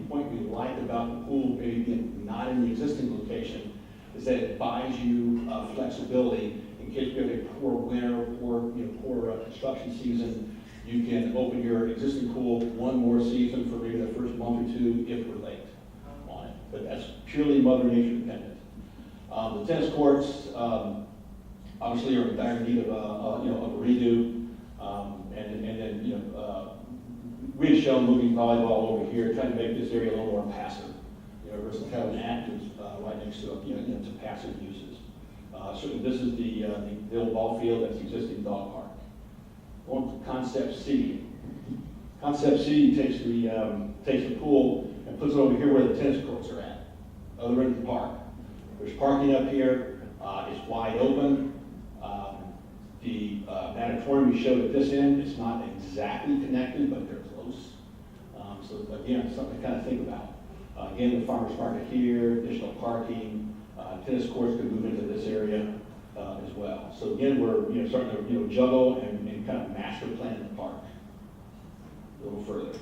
point we like about the pool being not in the existing location is that it buys you flexibility in case you have a poor winter, poor construction season. You can open your existing pool one more season for maybe the first month or two if we're late on it. But that's purely Mother Nature dependent. The tennis courts obviously are in dire need of a redo. And then we had shown moving volleyball over here, trying to make this area a little more passive. Versus kind of an active right next to to passive uses. Certainly, this is the old ball field that's existing dog park. Going to Concept C. Concept C takes the pool and puts it over here where the tennis courts are at, other end of the park. There's parking up here. It's wide open. The natatorium we showed at this end, it's not exactly connected, but they're close. So again, something to kind of think about. Again, the farmer's market here, additional parking, tennis courts could move into this area as well. So again, we're starting to juggle and kind of master plan the park a little further.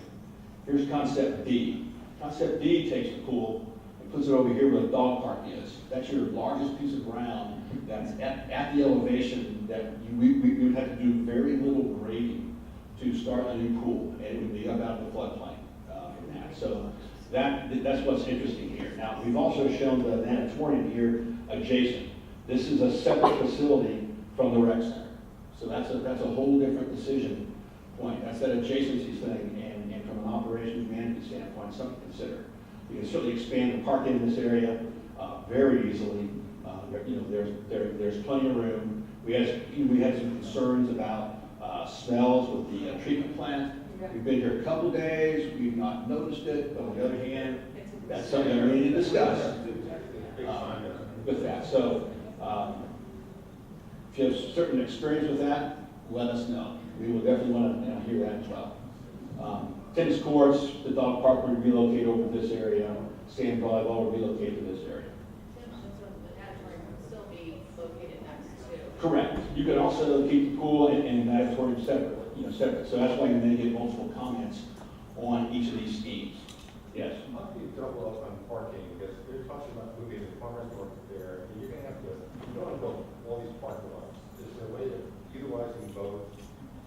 Here's Concept D. Concept D takes the pool and puts it over here where the dog park is. That's your largest piece of ground that's at the elevation that we would have to do very little grading to start a new pool, and it would be up out of the floodplain from that. So that's what's interesting here. Now, we've also shown the natatorium here adjacent. This is a separate facility from the rec center. So that's a whole different decision point. That's that adjacency thing, and from an operations management standpoint, something to consider. You can certainly expand the parking in this area very easily. There's plenty of room. We had some concerns about smells with the treatment plant. We've been here a couple days. We've not noticed it, but on the other hand, that's something that we need to discuss with that. So if you have certain experience with that, let us know. We will definitely want to hear that as well. Tennis courts, the dog park will relocate over to this area. Sand volleyball will relocate to this area. Still be located next to. Correct. You could also keep the pool and natatorium separate. Separate. So that's why you may get multiple comments on each of these schemes. Yes. How do you double up on parking? Because you're talking about moving the farmer's market there, and you're going to have to, you don't want to build all these parking lots. Is there a way of utilizing both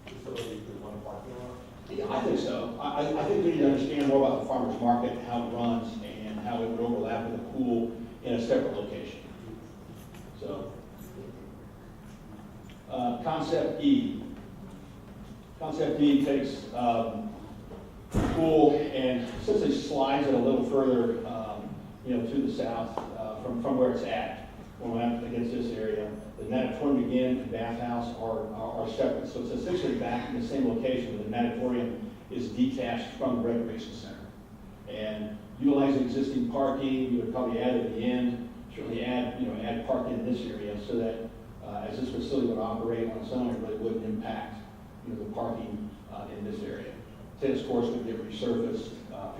facilities in one parking lot? Yeah, I think so. I think we need to understand more about the farmer's market, how it runs, and how it would overlap with the pool in a separate location. So, concept E. Concept E takes pool and essentially slides it a little further, to the south from where it's at. When we're up against this area, the natatorium again and bathhouse are separate. So it's essentially back in the same location, but the natatorium is detached from the recreation center. And utilizing existing parking, you would probably add at the end, certainly add parking in this area so that as this facility would operate on its own, it really wouldn't impact the parking in this area. Tennis courts would get resurfaced,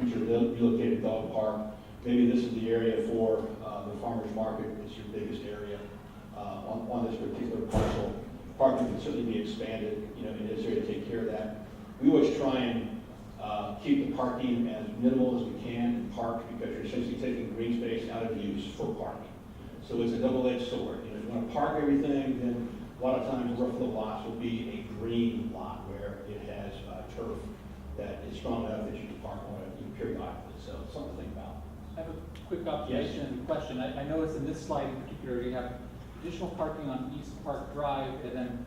future relocated dog park. Maybe this is the area for the farmer's market, which is your biggest area on this particular parcel. Parking can certainly be expanded, in this area to take care of that. We always try and keep the parking as minimal as we can in park because you're essentially taking green space out of use for parking. So it's a double-edged sword. If you want to park everything, then a lot of times rough little lots will be a green lot where it has turf that is strong enough that you can park on it periodically. So something to think about. I have a quick observation and question. I noticed in this slide in particular, you have additional parking on East Park Drive and then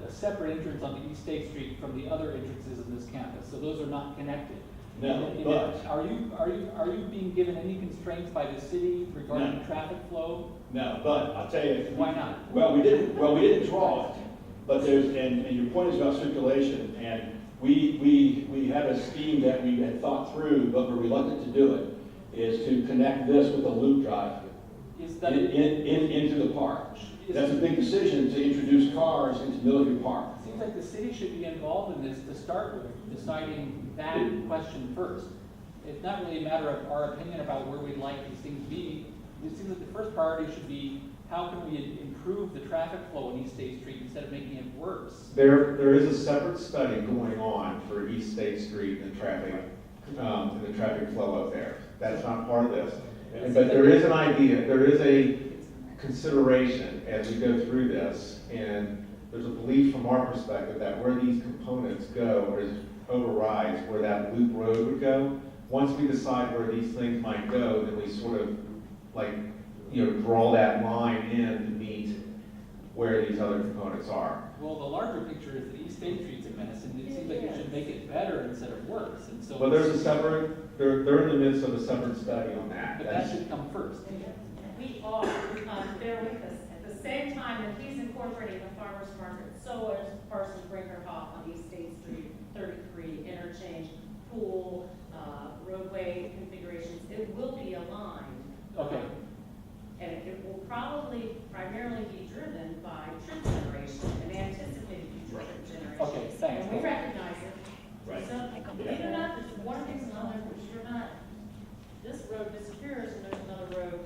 a separate entrance on the East State Street from the other entrances in this campus. So those are not connected. No, but are you being given any constraints by the city regarding traffic flow? No, but I'll tell you. Why not? Well, we didn't draw it, but and your point is about circulation, and we had a scheme that we had thought through, but we're reluctant to do it, is to connect this with a loop drive into the park. That's a big decision to introduce cars into Military Park. It seems like the city should be involved in this to start with, deciding that question first. It's not really a matter of our opinion about where we'd like these things to be. It seems like the first priority should be how can we improve the traffic flow on East State Street instead of making it worse? There is a separate study going on for East State Street and the traffic flow up there. That's not part of this. But there is an idea, there is a consideration as we go through this, and there's a belief from our perspective that where these components go or overrides where that loop road would go. Once we decide where these things might go, then we sort of draw that line in to meet where these other components are. Well, the larger picture is that East State Street's a mess, and it seems like it should make it better instead of worse. And so, well, there's a separate. They're in the midst of a separate study on that. But that should come first. We are, bear with us. At the same time that he's incorporating the farmer's market, so is Parsons Brinkerhoff on East State Street, 33, interchange, pool, roadway configurations. It will be aligned. Okay. And it will probably primarily be driven by trip generation and anticipated future trip generation. Okay, thanks. And we recognize it. Right. So, believe it or not, there's one thing another, which you're not, this road disappears and there's another road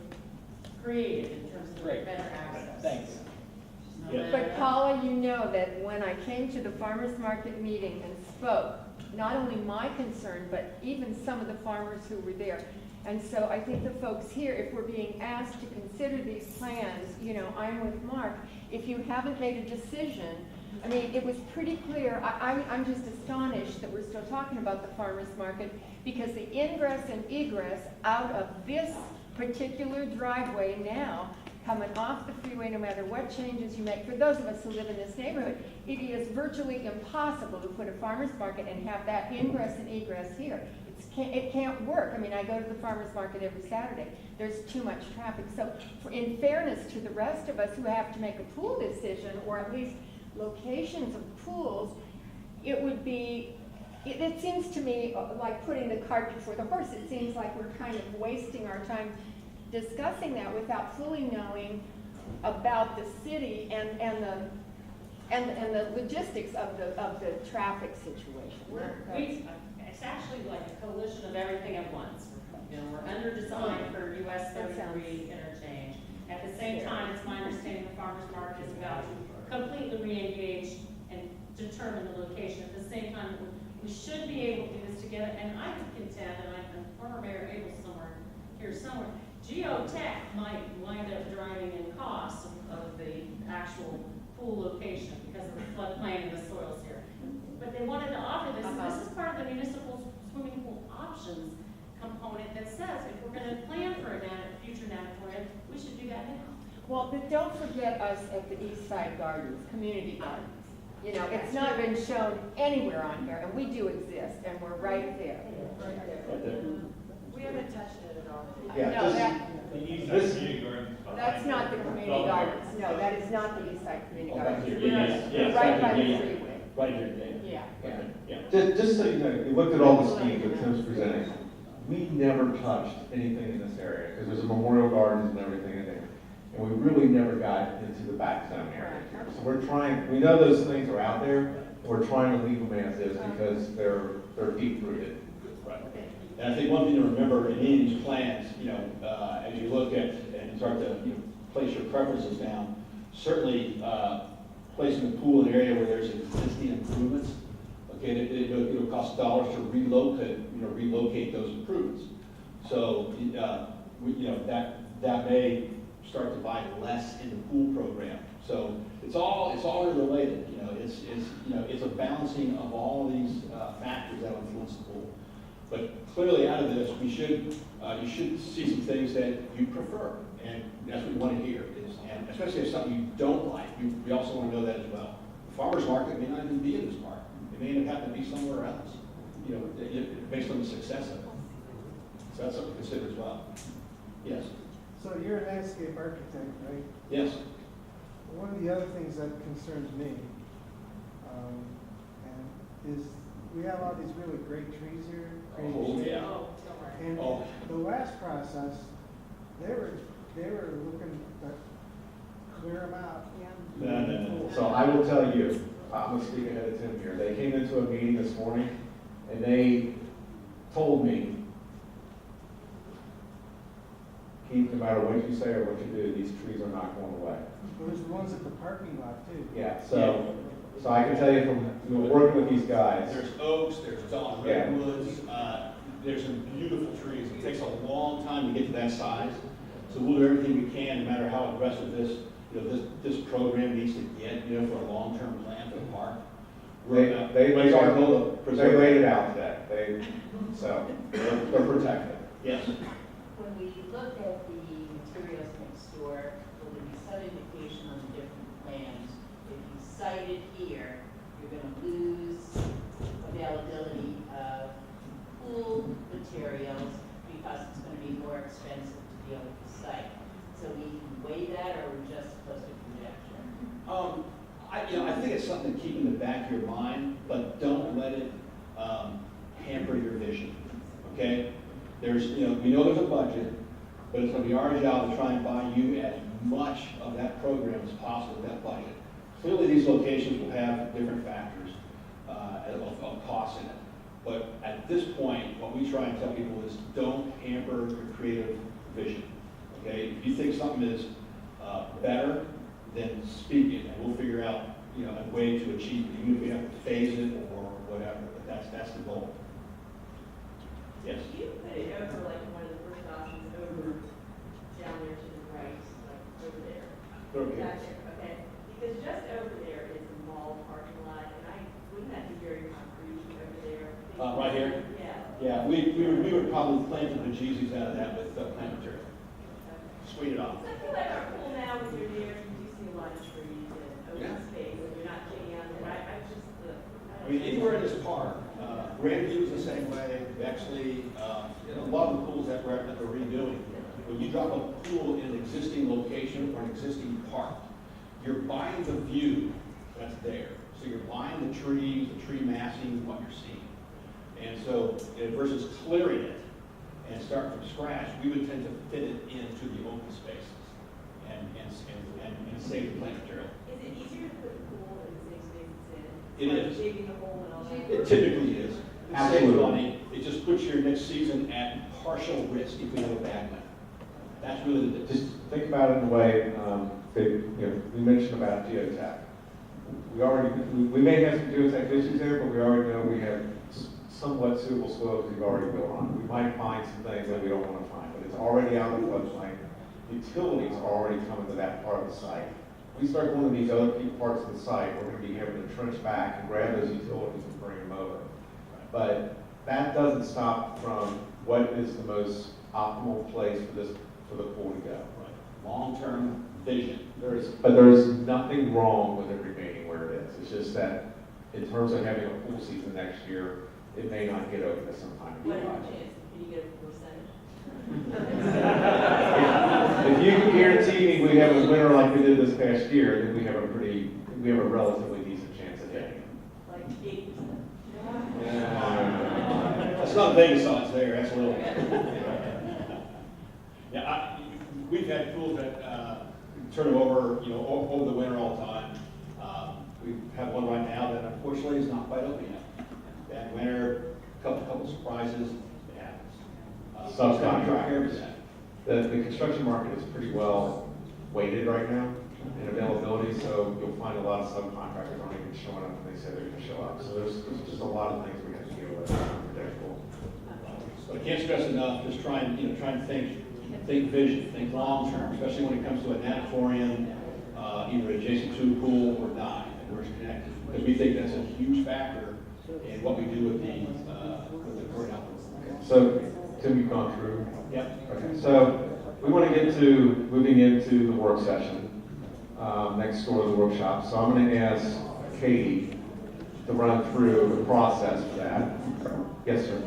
created in terms of better access. Thanks. But Paula, you know that when I came to the farmers market meeting and spoke, not only my concern, but even some of the farmers who were there. And so I think the folks here, if we're being asked to consider these plans, I'm with Mark, if you haven't made a decision, I mean, it was pretty clear. I'm just astonished that we're still talking about the farmer's market because the ingress and egress out of this particular driveway now, coming off the freeway, no matter what changes you make, for those of us who live in this neighborhood, it is virtually impossible to put a farmer's market and have that ingress and egress here. It can't work. I mean, I go to the farmer's market every Saturday. There's too much traffic. So in fairness to the rest of us who have to make a pool decision, or at least locations of pools, it would be, it seems to me like putting the cart before the horse. It seems like we're kind of wasting our time discussing that without fully knowing about the city and the logistics of the traffic situation. It's actually like a coalition of everything at once. You know, we're under design for US 33 interchange. At the same time, it's my understanding the farmer's market is about to completely re-engage and determine the location. At the same time, we should be able to do this together. And I would contend, and I'm former Mayor Abel somewhere, Geotech might wind up driving in costs of the actual pool location because of the floodplain and the soils here. But they wanted to offer this, and this is part of the municipal swimming pool options component that says if we're going to plan for a future natatorium, we should do that now. Well, but don't forget us at the East Side Gardens, community gardens. You know, it's not been shown anywhere on here, and we do exist, and we're right there. We haven't touched it at all. Yeah, No, That's not the community gardens. No, that is not the East Side Community Gardens. Yes, We're right by the freeway. Right here, Yeah. Just so you know, you looked at all the schemes that Tim's presenting. We never touched anything in this area, because there's a memorial gardens and everything in there. And we really never got into the back zone area. So we're trying, we know those things are out there, and we're trying to leave them as is because they're deep rooted. Right. And I think one thing to remember in any of these plans, as you look at and start to place your preferences down, certainly placing the pool in an area where there's existing improvements. Okay, it'll cost dollars to relocate those improvements. So that may start to buy less in the pool program. So it's all interrelated. It's a balancing of all of these factors that influence the pool. But clearly, out of this, you should see some things that you prefer, and that's what we want to hear. And especially if something you don't like, we also want to know that as well. The farmer's market may not even be in this park. It may end up having to be somewhere else, based on the success of it. So that's something to consider as well. Yes. So you're a landscape architect, right? Yes. One of the other things that concerns me, and is we have all these really great trees here. Oh, yeah. And the last process, they were looking to clear them out. No. So I will tell you, I'm going to speak ahead of Tim here. They came into a meeting this morning, and they told me, Keith, no matter what you say or what you do, these trees are not going away. There's the ones at the parking lot too. Yeah, so I can tell you from working with these guys. There's oaks, there's Dawn redwoods, there's some beautiful trees. It takes a long time to get to that size. So we'll do everything we can, no matter how aggressive this program needs to get, for a long-term plan for the park. They laid it out today. They're protected. Yes. When we look at the materials next door, will there be some indication on the different plans? If you cite it here, you're going to lose availability of pool materials because it's going to be more expensive to deal with the site. So we can weigh that, or we're just supposed to conjecture? I think it's something to keep in the back of your mind, but don't let it hamper your vision. Okay? We know there's a budget, but it's going to be our job to try and buy you as much of that program as possible, that budget. Clearly, these locations will have different factors of cost in it. But at this point, what we try and tell people is don't hamper your creative vision. Okay? If you think something is better, then speak it, and we'll figure out a way to achieve it, even if we have to phase it or whatever. But that's the goal. Yes. Can you put it over like one of the first options over down there to the right, like over there? Okay. Gotcha. Okay. Because just over there is a mall Yeah, we would probably plant the bejesus out of that with plant material. Sweet it off. So I feel like our pool now with your neighbors, you do see a lot of trees and Yeah. open space, and you're not getting out there. I just, I mean, anywhere in this park, Grandview is the same way, Bexley, a lot of the pools that we're redoing. When you drop a pool in an existing location or an existing park, you're buying the view that's there. So you're buying the trees, the tree massing, what you're seeing. And so, versus clearing it and starting from scratch, we would tend to fit it into the open spaces and save the plant material. is it easier to put the pool in the same space it's in? It Like is. digging the hole and all that? It typically is. It saves Absolutely. money. It just puts your next season at partial risk if we have a bad winter. That's really the Just think about it in a way, we mentioned about geotech. We may have some geotech issues there, but we already know we have somewhat suitable soils we've already built on. We might find some things that we don't want to find, but it's already out of the floodplain. Utilities are already coming to that part of the site. We start going to these other key parts of the site, we're going to be having to trench back and grab those utilities and bring them over. But that doesn't stop from what is the most optimal place for the pool to go. long-term vision. But there's nothing wrong with it remaining where it is. It's just that in terms of having a pool season next year, it may not get open at some time in What is July. the chance? Can you get a percentage? If you can guarantee me we have a winter like we did this past year, then we have a relatively decent chance of getting it. Like 80%? That's not Vegas odds there, that's a little. Yeah, we've had pools that turn over, over the winter all the time. We have one right now that unfortunately is not quite open yet. Bad winter, couple surprises, it happens. Subcontractors. The construction market is pretty well weighted right now in availability, so you'll find a lot of subcontractors aren't even showing up when they say they're going to show up. So there's just a lot of things we have to deal with that are unpredictable. But I can't stress enough, just try and think vision, think long-term, especially when it comes to a natatorium, either adjacent to a pool or not, and where it's connected. Because we think that's a huge factor in what we do with the current outdoor. So, Tim, you've gone through. Yep. Okay. So we want to get to moving into the work session next door to the workshop. So I'm going to ask Katie to run through the process for that. Yes, sir.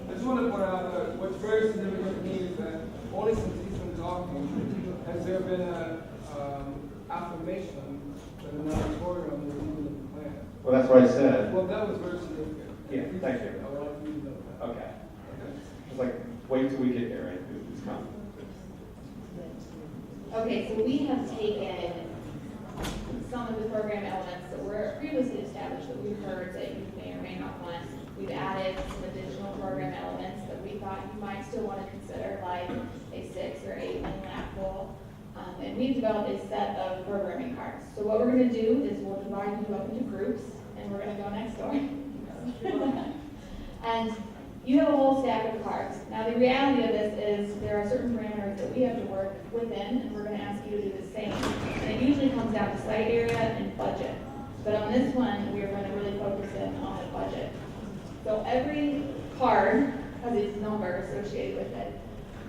I just want to point out that what's very significant to me is that only since he's been talking has there been an affirmation that a moratorium is even in the plan. Well, that's what I said. Well, that was very significant. Yeah, thank you. I would like you to know that. Okay. It's like, wait till we get there, right? It's coming. Okay, so we have taken some of the program elements that were previously established that we've heard that you may or may not want. We've added some additional program elements that we thought you might still want to consider, like a 6 or 8 lane lap pool. And we've developed a set of programming cards. So what we're going to do is we'll divide you up into groups, and we're going to go next door. And you have a whole stack of cards. Now, the reality of this is there are certain parameters that we have to work within, and we're going to ask you to do the same. And it usually comes down to site area and budget. But on this one, we're going to really focus in on the budget. So every card has its number associated with it,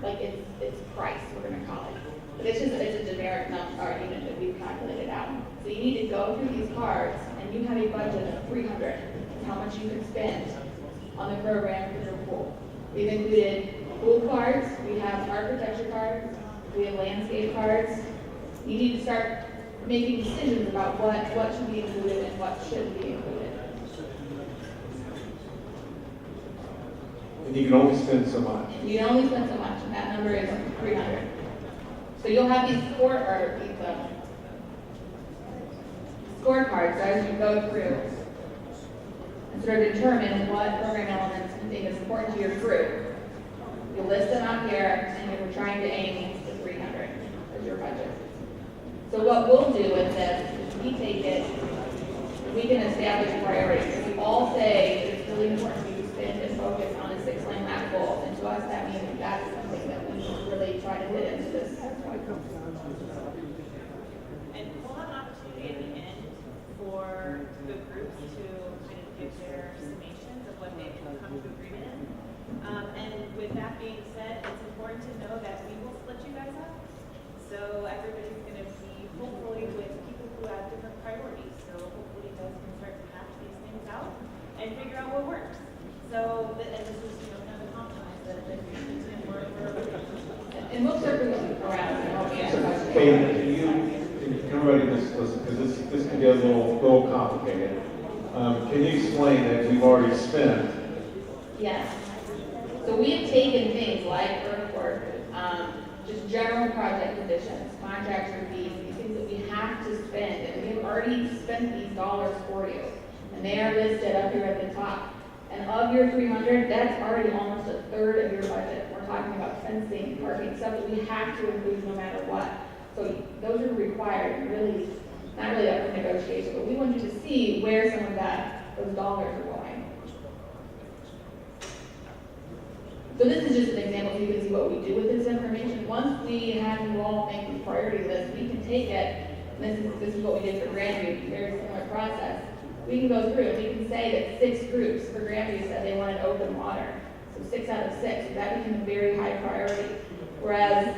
like its price, we're going to call it. But it's a generic number or unit that we've calculated out. So you need to go through these cards, and you have a budget of $300. How much you can spend on the program for your pool. We've included pool cards, we have architecture cards, we have landscape cards. You need to start making decisions about what should be included and what shouldn't be included. And you can only spend so much. You can only spend so much, and that number is 300. So you'll have these scorecards as you go through and sort of determine what program elements you think is important to your group. You'll list them out here, and you're trying to aim for 300 as your budget. So what we'll do with this is we take it, we can establish priorities. If we all say it's really important for you to spend and focus on a 6 lane lap pool, and to us that means that's something that we really try to fit into this. And we'll have an opportunity at the end for the groups to kind of give their summations of what they come to agree in. And with that being said, it's important to know that we will split you guys up. So everybody's gonna be hopefully with people who have different priorities. So hopefully you guys can start to hash these things out and figure out what works. So, and this is, kind of a compromise that we're And we'll circle around and help you answer questions. Kate, can everybody just listen, because this can get a little complicated. Can you explain that we've already spent? Yes. So we have taken things like earthwork, just general project conditions, contractor fees, these things that we have to spend, and we have already spent these dollars for you. And they are listed up here at the top. And of your 300, that's already almost a third of your budget. We're talking about fencing, parking, stuff that we have to include no matter what. So those are required, and really, not really up for negotiation, but we want you to see where some of those dollars are going. So this is just an example so you can see what we do with this information. Once we have you all make the priority list, we can take it, and this is what we did for Grandview, very similar process. We can go through and we can say that 6 groups for Grandview said they wanted open water. So 6 out of 6, so that became a very high priority. Whereas,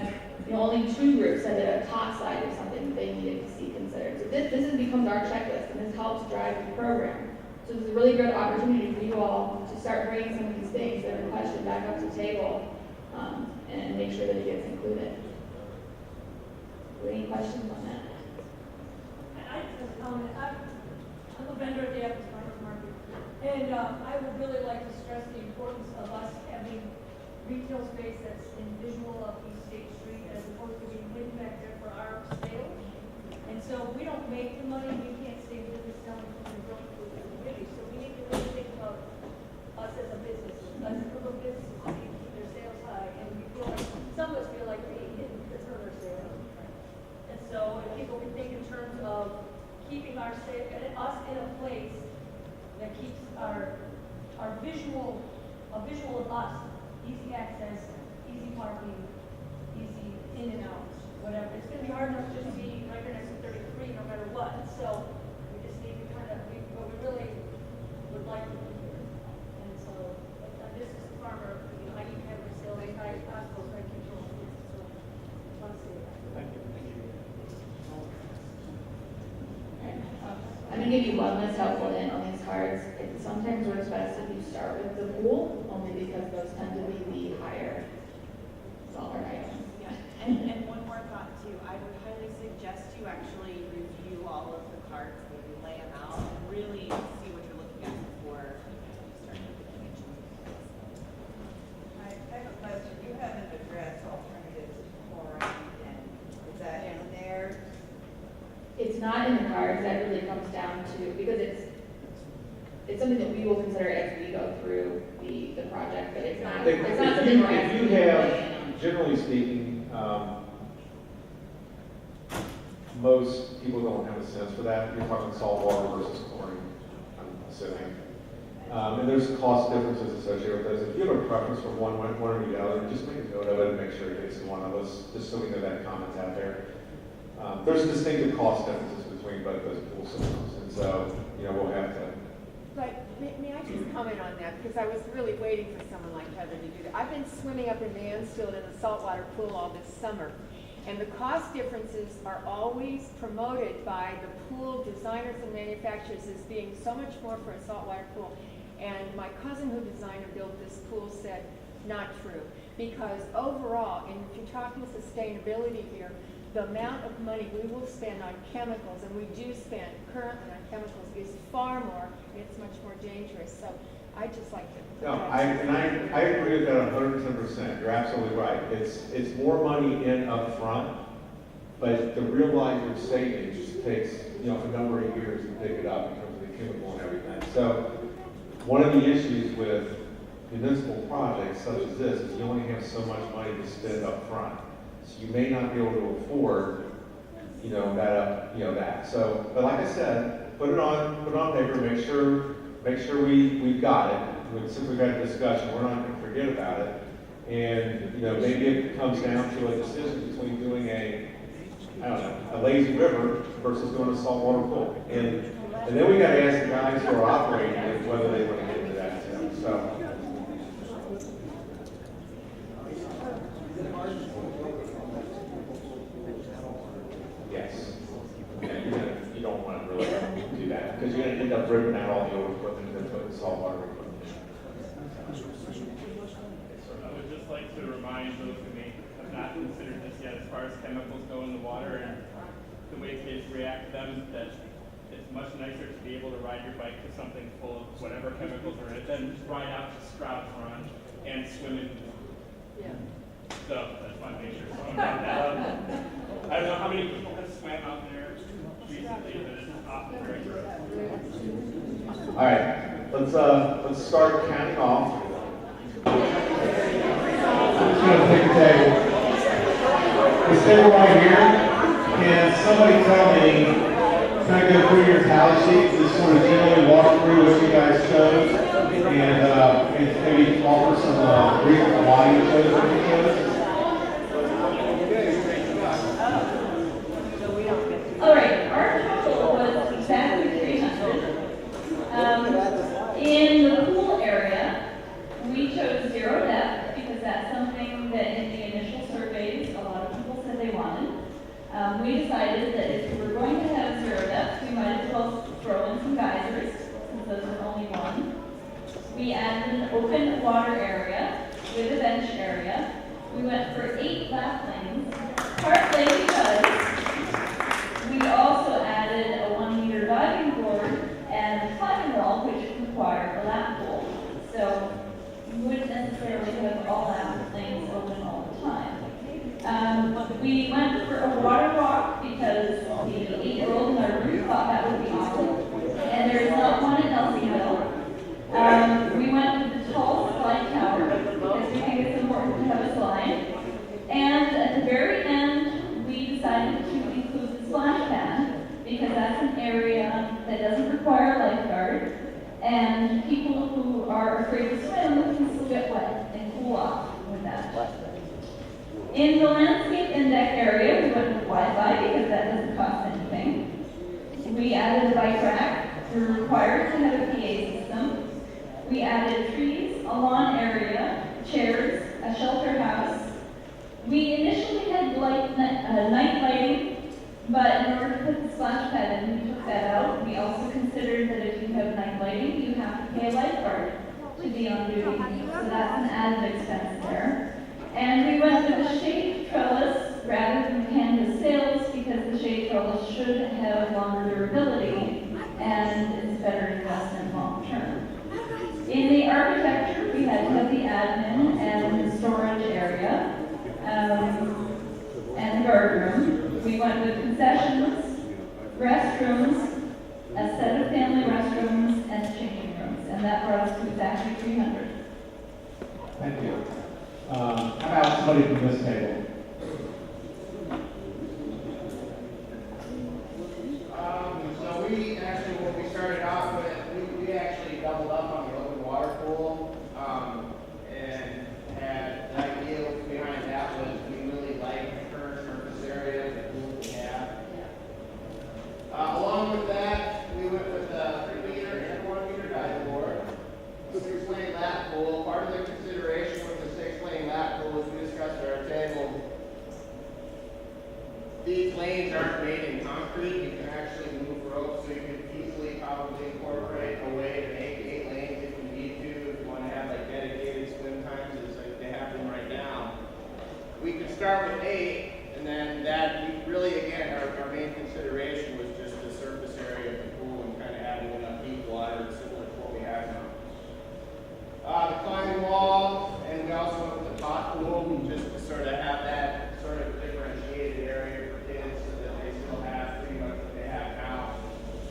only 2 groups said that a top side was something that they needed to see considered. So this becomes our checklist, and this helps drive the program. So this is a really good opportunity for you all to start bringing some of these things that are questioned back up to the table, and make sure that it gets included. Any questions on that? I just have a comment. I'm a vendor at the Athens Farmers Market, and I would really like to stress the importance of us having retail space that's in visual of East State Street as opposed to being hidden back there for our sales. And so we don't make the money, we can't stay in business selling from the growth of the community. So we need to really think about us as a business, as a group of businesses that need to keep their sales high. And we feel like, some of us feel like being hidden because of our sales. And so if people can think in terms of keeping us in a place that keeps our visual of us, easy access, easy parking, easy in and out, whatever. It's going to be hard enough just to be right here next to 33 no matter what. So we just need to kind of, but we really would like to be here. And so this is a farmer, I need to have my sales as high as possible so I can control it. So I want to say that. Thank you. I'm going to give you one list helpful in on these cards. It sometimes works best if you start with the pool, only because those tend to be the higher dollar items. Yeah, and one more thought too. I would highly suggest you actually review all of the cards when you lay them out and really see what you're looking at before you start looking at changes. I have a question. You haven't addressed alternatives to chlorine, and is that in there? It's not in the cards. That really comes down to, because it's something that we will consider as we go through the project, but it's not something we're asking. If you have, generally speaking, most people don't have a sense for that. You're talking salt water versus chlorine, I'm assuming. And there's cost differences associated with those. If you have a preference for one or the other, just make a note of it and make sure it gets to one of us, just so we know that comment's out there. There's distinctive cost differences between both those pool systems, and so, we'll have to. But may I just comment on that, because I was really waiting for someone like Heather to do that. I've been swimming up in Mansfield in a saltwater pool all this summer, and the cost differences are always promoted by the pool designers and manufacturers as being so much more for a saltwater pool. And my cousin who designed and built this pool said, not true, because overall, and if you're talking sustainability here, the amount of money we will spend on chemicals, and we do spend currently on chemicals, is far more, and it's much more dangerous. So I just like to. No, I agree with that 110%. You're absolutely right. It's more money in up front, but to realize your savings takes a number of years to pick it up in terms of the chemical and everything. So one of the issues with municipal projects such as this is you only have so much money to spend up front. So you may not be able to afford, that. So, but like I said, put it on paper. Make sure we've got it. Since we've had a discussion, we're not going to forget about it. And maybe it comes down to a decision between doing a lazy river versus doing a saltwater pool. And then we got to ask the guys who are operating it whether they want to get into that too. So. because you're gonna end up ripping out all the old equipment and putting saltwater equipment in. I would just like to remind those who may have not considered this yet, as far as chemicals go in the water and the way kids react to them, that it's much nicer to be able to ride your bike to something full of whatever chemicals are in it than just ride out to Stroud Run and swim in. Yeah. So that's why I make sure someone brought that up. I don't know how many people have swam out there recently, but it's often very gross. All right, let's start counting off. I'm just gonna pick a table. This table right here. Can somebody tell me, kind of go through your tally sheet, just sort of generally walk through what you guys chose, and maybe offer some reasons why you chose what you chose? All right, our total was exactly 300. In the pool area, we chose zero depth because that's something that in the initial surveys, a lot of people said they wanted. We decided that if we were going to have zero depth, we might as well throw in some geysers, since those are only one. We added an open water area with a bench area. We went for 8 lap lanes, partly because we also added a 1-meter diving board and a climbing wall, which required a lap pool. So you wouldn't necessarily have all lap lanes open all the time. We went for a water walk because the 8-year-old in our group thought that would be awesome. And there is not one in Nelsonville. We went with the tall slide tower because we think it's important to have a slide. And at the very end, we decided to include the splash pad because that's an area that doesn't require a lifeguard. And people who are afraid to swim can still get wet and cool off with that. In the landscape and deck area, we went with Wi-Fi because that doesn't cost anything. We added a bike rack. We're required to have a PA system. We added trees, a lawn area, chairs, a shelter house. We initially had night lighting, but in order to put the splash pad in, we took that out. We also considered that if you have night lighting, you have to pay a lifeguard to be on duty. So that's an added expense there. And we went with a shade trellis rather than canvas sails because the shade trellis should have longer durability and is better investment long term. In the architecture, we had to have the admin and the storage area and the guard room. We went with concessions, restrooms, a set of family restrooms, and changing rooms. And that brought us to exactly 300. Thank you. How about somebody from this table? So we actually, when we started off with, we actually doubled up on the open water pool, and had the idea behind that was we really like the current surface area, the pool we have. Along with that, we went with a 3-meter and 1-meter diving board, 6-lane lap pool. Part of the consideration with the 6-lane lap pool, as we discussed at our table, these lanes aren't made in concrete. You can actually move ropes, so you can easily probably incorporate a way to make 8 lanes if you need to. If you want to have like dedicated swim times, as like they have them right now. We could start with 8, and then that we really, again, our main consideration was just the surface area of the pool and kind of having enough deep water similar to what we have now. The climbing wall, and we also went with the pot pool just to sort of have that sort of differentiated area for kids so that they still have pretty much what they have now.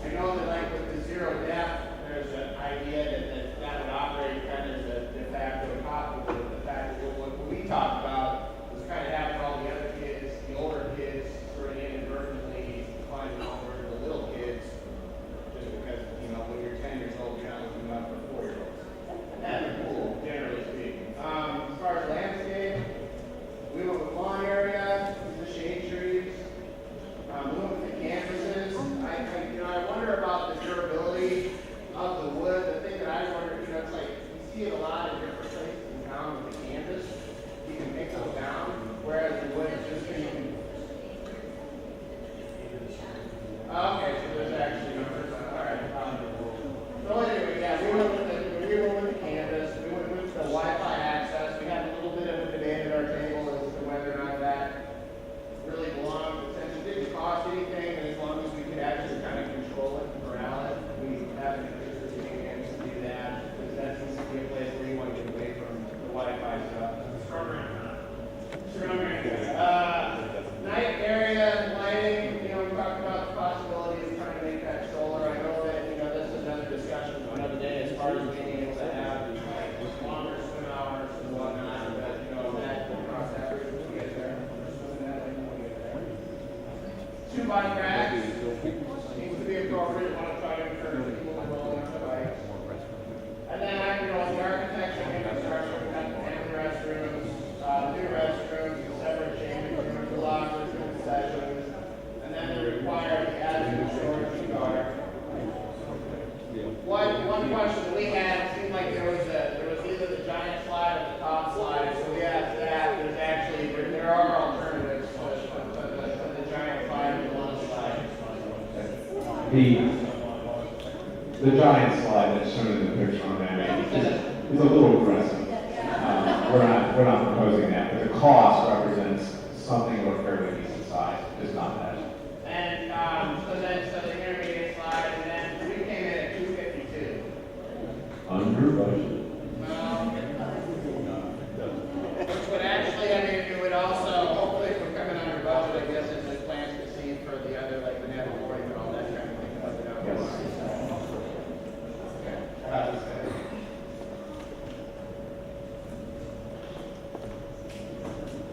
I know that like with the zero depth, there's an idea that would operate kind of as a de facto pot pool. The fact that what we talked about was kind of having all the other kids, the older kids, sort of inadvertently climbing over the little kids, just because, you know, when you're 10 years old, you're not looking up for 4-year-olds. At the pool, generally speaking. As far as landscape, we went with lawn area, the shade trees. We went with the canvases. I wonder about the durability of the wood. The thing that I wonder, it's like you see it a lot in different places in town with the canvas. You can pick them down, whereas the wood is just you can. Okay, so there's actually numbers. All right. The giant slide that's shown in the picture on that is a little aggressive. We're not proposing that, but the cost represents something of a fairly decent size, just not that. And, so the intermediate slide, and then we came in at 252. Under budget. Which would actually, I mean, it would also, hopefully, if we're coming under budget, I guess it's the plans to see for the other, like the net boarding and all that kind of thing.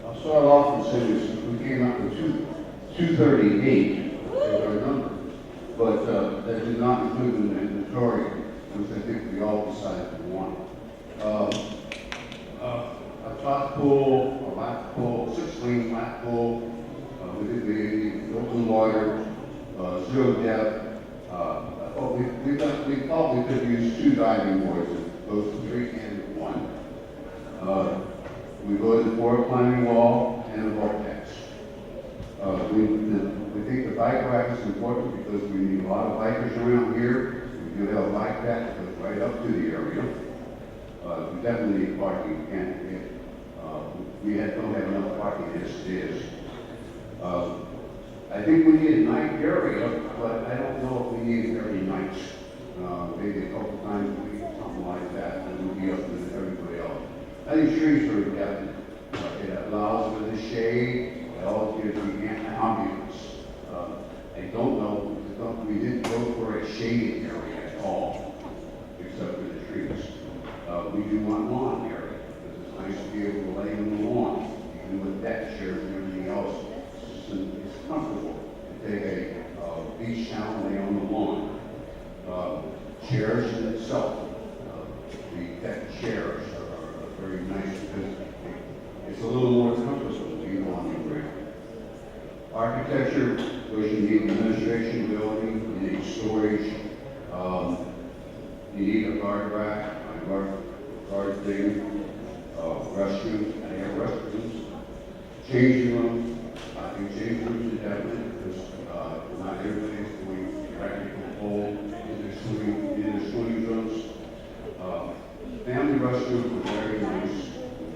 I'll start off and say this, we came up with 238 as our number, but that did not include an inventory, which I think we all decided we wanted. A top pool, a lap pool, 6-lane lap pool, with the open water, zero depth. We thought we could use 2 diving boards, both 3 and 1. We voted for a climbing wall and a vortex. We think the bike rack is important because we need a lot of bikers around here. We do have a bike path that goes right up to the area. We definitely need parking. We don't have enough parking as it is. I think we need a night area, but I don't know if we need it every night. Maybe a couple times a week, something like that, and it would be up to everybody else. I think trees are definite. It allows for the shade, it also gives the ambience. I don't know, we didn't go for a shaded area at all, except for the trees. We do want lawn area, because it's nice to be able to lay on the lawn, even with deck chairs and everything else. It's comfortable to take a beach towel and lay on the lawn. Chairs in itself, the deck chairs are very nice because it's a little more comfortable being on the ground. Architecture, which you need administration building, you need storage, you need a guard rack, a guard thing, restrooms, I have restrooms, changing rooms. I think changing rooms are definite because not everybody's going directly from the pole in the swimming rooms. Family restrooms are very nice.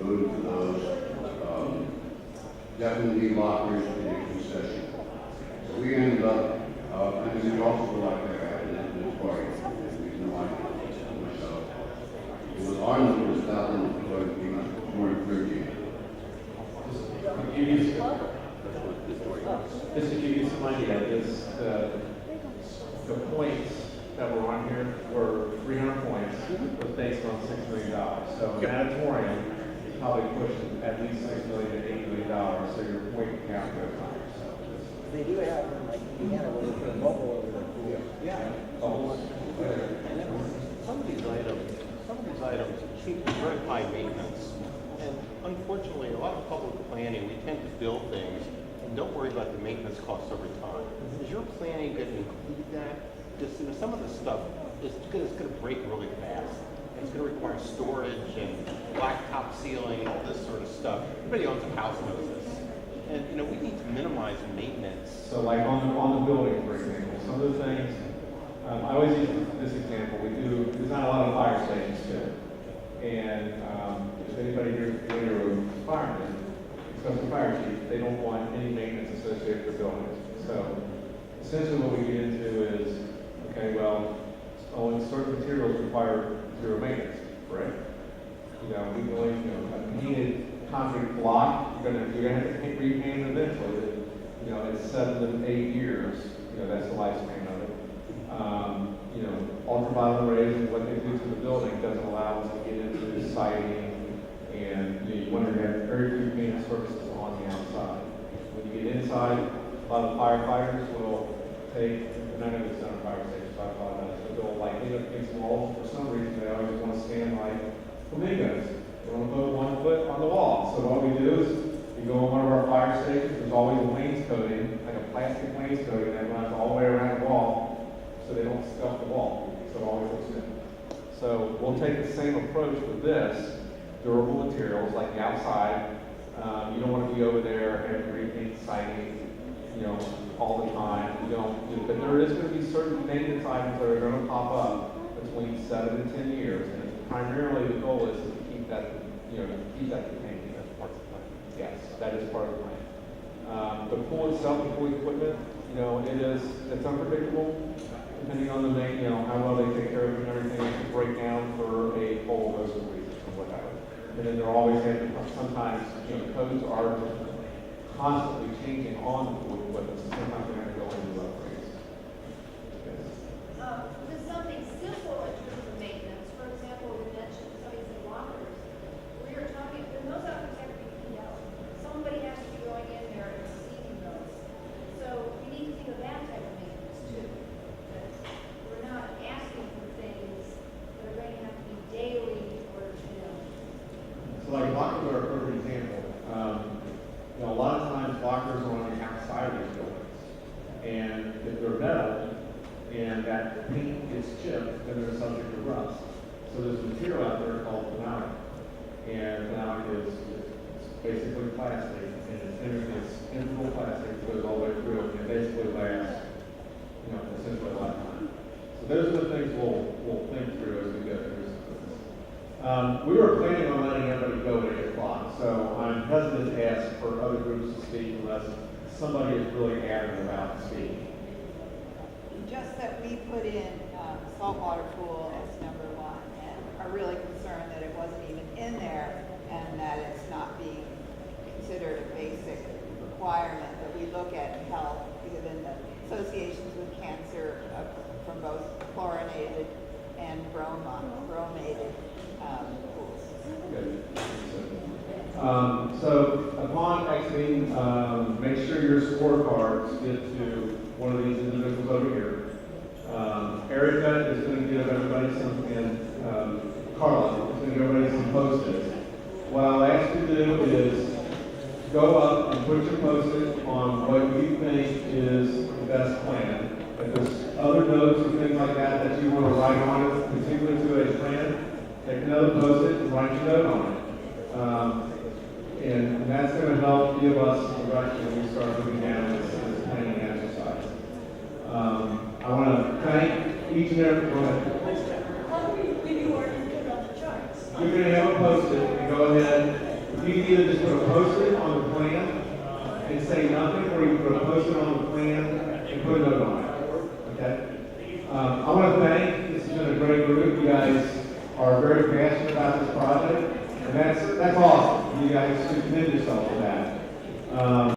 Go to those. Definitely lockers in the concession. So we ended up, and then we also would like to have an party. We know I myself. It was our number was $1,000 because we got more encouraging. Just to give you some idea, the points that were on here were 300 points, was based on $6 million. So an auditorium is probably pushing at least $6 million to $8 million, so your point count goes higher. So They do have, like, Indiana, where they put a mobile over there. Yeah. And then some of these items keep very high maintenance. And unfortunately, a lot of public planning, we tend to build things and don't worry about the maintenance costs over time. Is your planning going to include that? Just, some of the stuff is going to break really fast. And it's going to require storage and blacktop sealing, all this sort of stuff. Everybody owns a house knows this. And, we need to minimize maintenance. So like on the building, for example, some of the things, I always use this example, we design a lot of fire stations too. And if anybody here is familiar with firemen, especially fire chief, they don't want any maintenance associated with the buildings. So essentially what we get into is, okay, well, certain materials require zero maintenance, correct? We believe, a painted concrete block, you're gonna have to repaint it eventually. It's 7 to 8 years, that's the lifespan of it. Ultraviolet rays and what they do to the building doesn't allow us to get into siding, and you want to have very few painted surfaces on the outside. When you get inside, a lot of firefighters will take, none of it's done at fire stations, so I apologize, but they'll like hang up against walls. For some reason, they always want to stand like flamingos. They want to put 1 foot on the wall. So what we do is, you go on one of our fire stations, there's always a wainscoting, like a plastic wainscoting that runs all the way around the wall, so they don't scuff the wall. So it always looks good. So we'll take the same approach with this, durable materials like the outside. You don't want to be over there having to repaint siding, all the time. But there is going to be certain maintenance items that are going to pop up between 7 and 10 years, and primarily the goal is to keep that, to keep that contained. That's the plan. Yes, that is part of the plan. The pool itself, the pool equipment, it's unpredictable depending on the how well they take care of it and everything. It can break down for a whole host of reasons and whatever. And then they're always sometimes, codes are constantly changing on the pool equipment, so sometimes they're going to go into upgrades. Yes. Just something simple in terms of maintenance, for example, we mentioned something in lockers. We were talking, those lockers have to be cleaned out. Somebody has to be going in there and seeing those. So we need to think of that type of maintenance too. That we're not asking for things that are going to have to be daily or, So like lockers are a perfect example. A lot of times lockers are on the outside of these buildings. And if they're metal and that paint gets chipped, then they're subject to rust. So there's a material out there called phenolic. And phenolic is basically plastic, and it's integral plastic that goes all the way through it, and it basically lasts, essentially a lifetime. So those are the things we'll think through as we go through this. We were planning on letting everybody go at 8 o'clock, so I'm hesitant to ask for other groups to speak unless somebody is really adamant about speaking. Just that we put in saltwater pool as number 1 and are really concerned that it wasn't even in there and that it's not being considered a basic requirement, that we look at health, given the associations with cancer from both chlorinated and bromated pools. Good. So upon exiting, make sure your scorecards get to one of these individuals over here. Erica is going to give everybody some, and Carla is going to give everybody some Post-its. What I'll ask you to do is go up and put your Post-it on what you think is the best plan. If there's other notes or things like that you want to write on it, particularly to a plan, take another Post-it and write your note on it. And that's going to help give us direction when we start moving down this planning exercise. I want to thank each and every one. You're going to have a Post-it and go ahead. You can either just put a Post-it on the plan and say nothing, or you put a Post-it on the plan and put a note on it. Okay? I want to thank, this has been a great group. You guys are very passionate about this project, and that's awesome. You guys should commend yourself for that.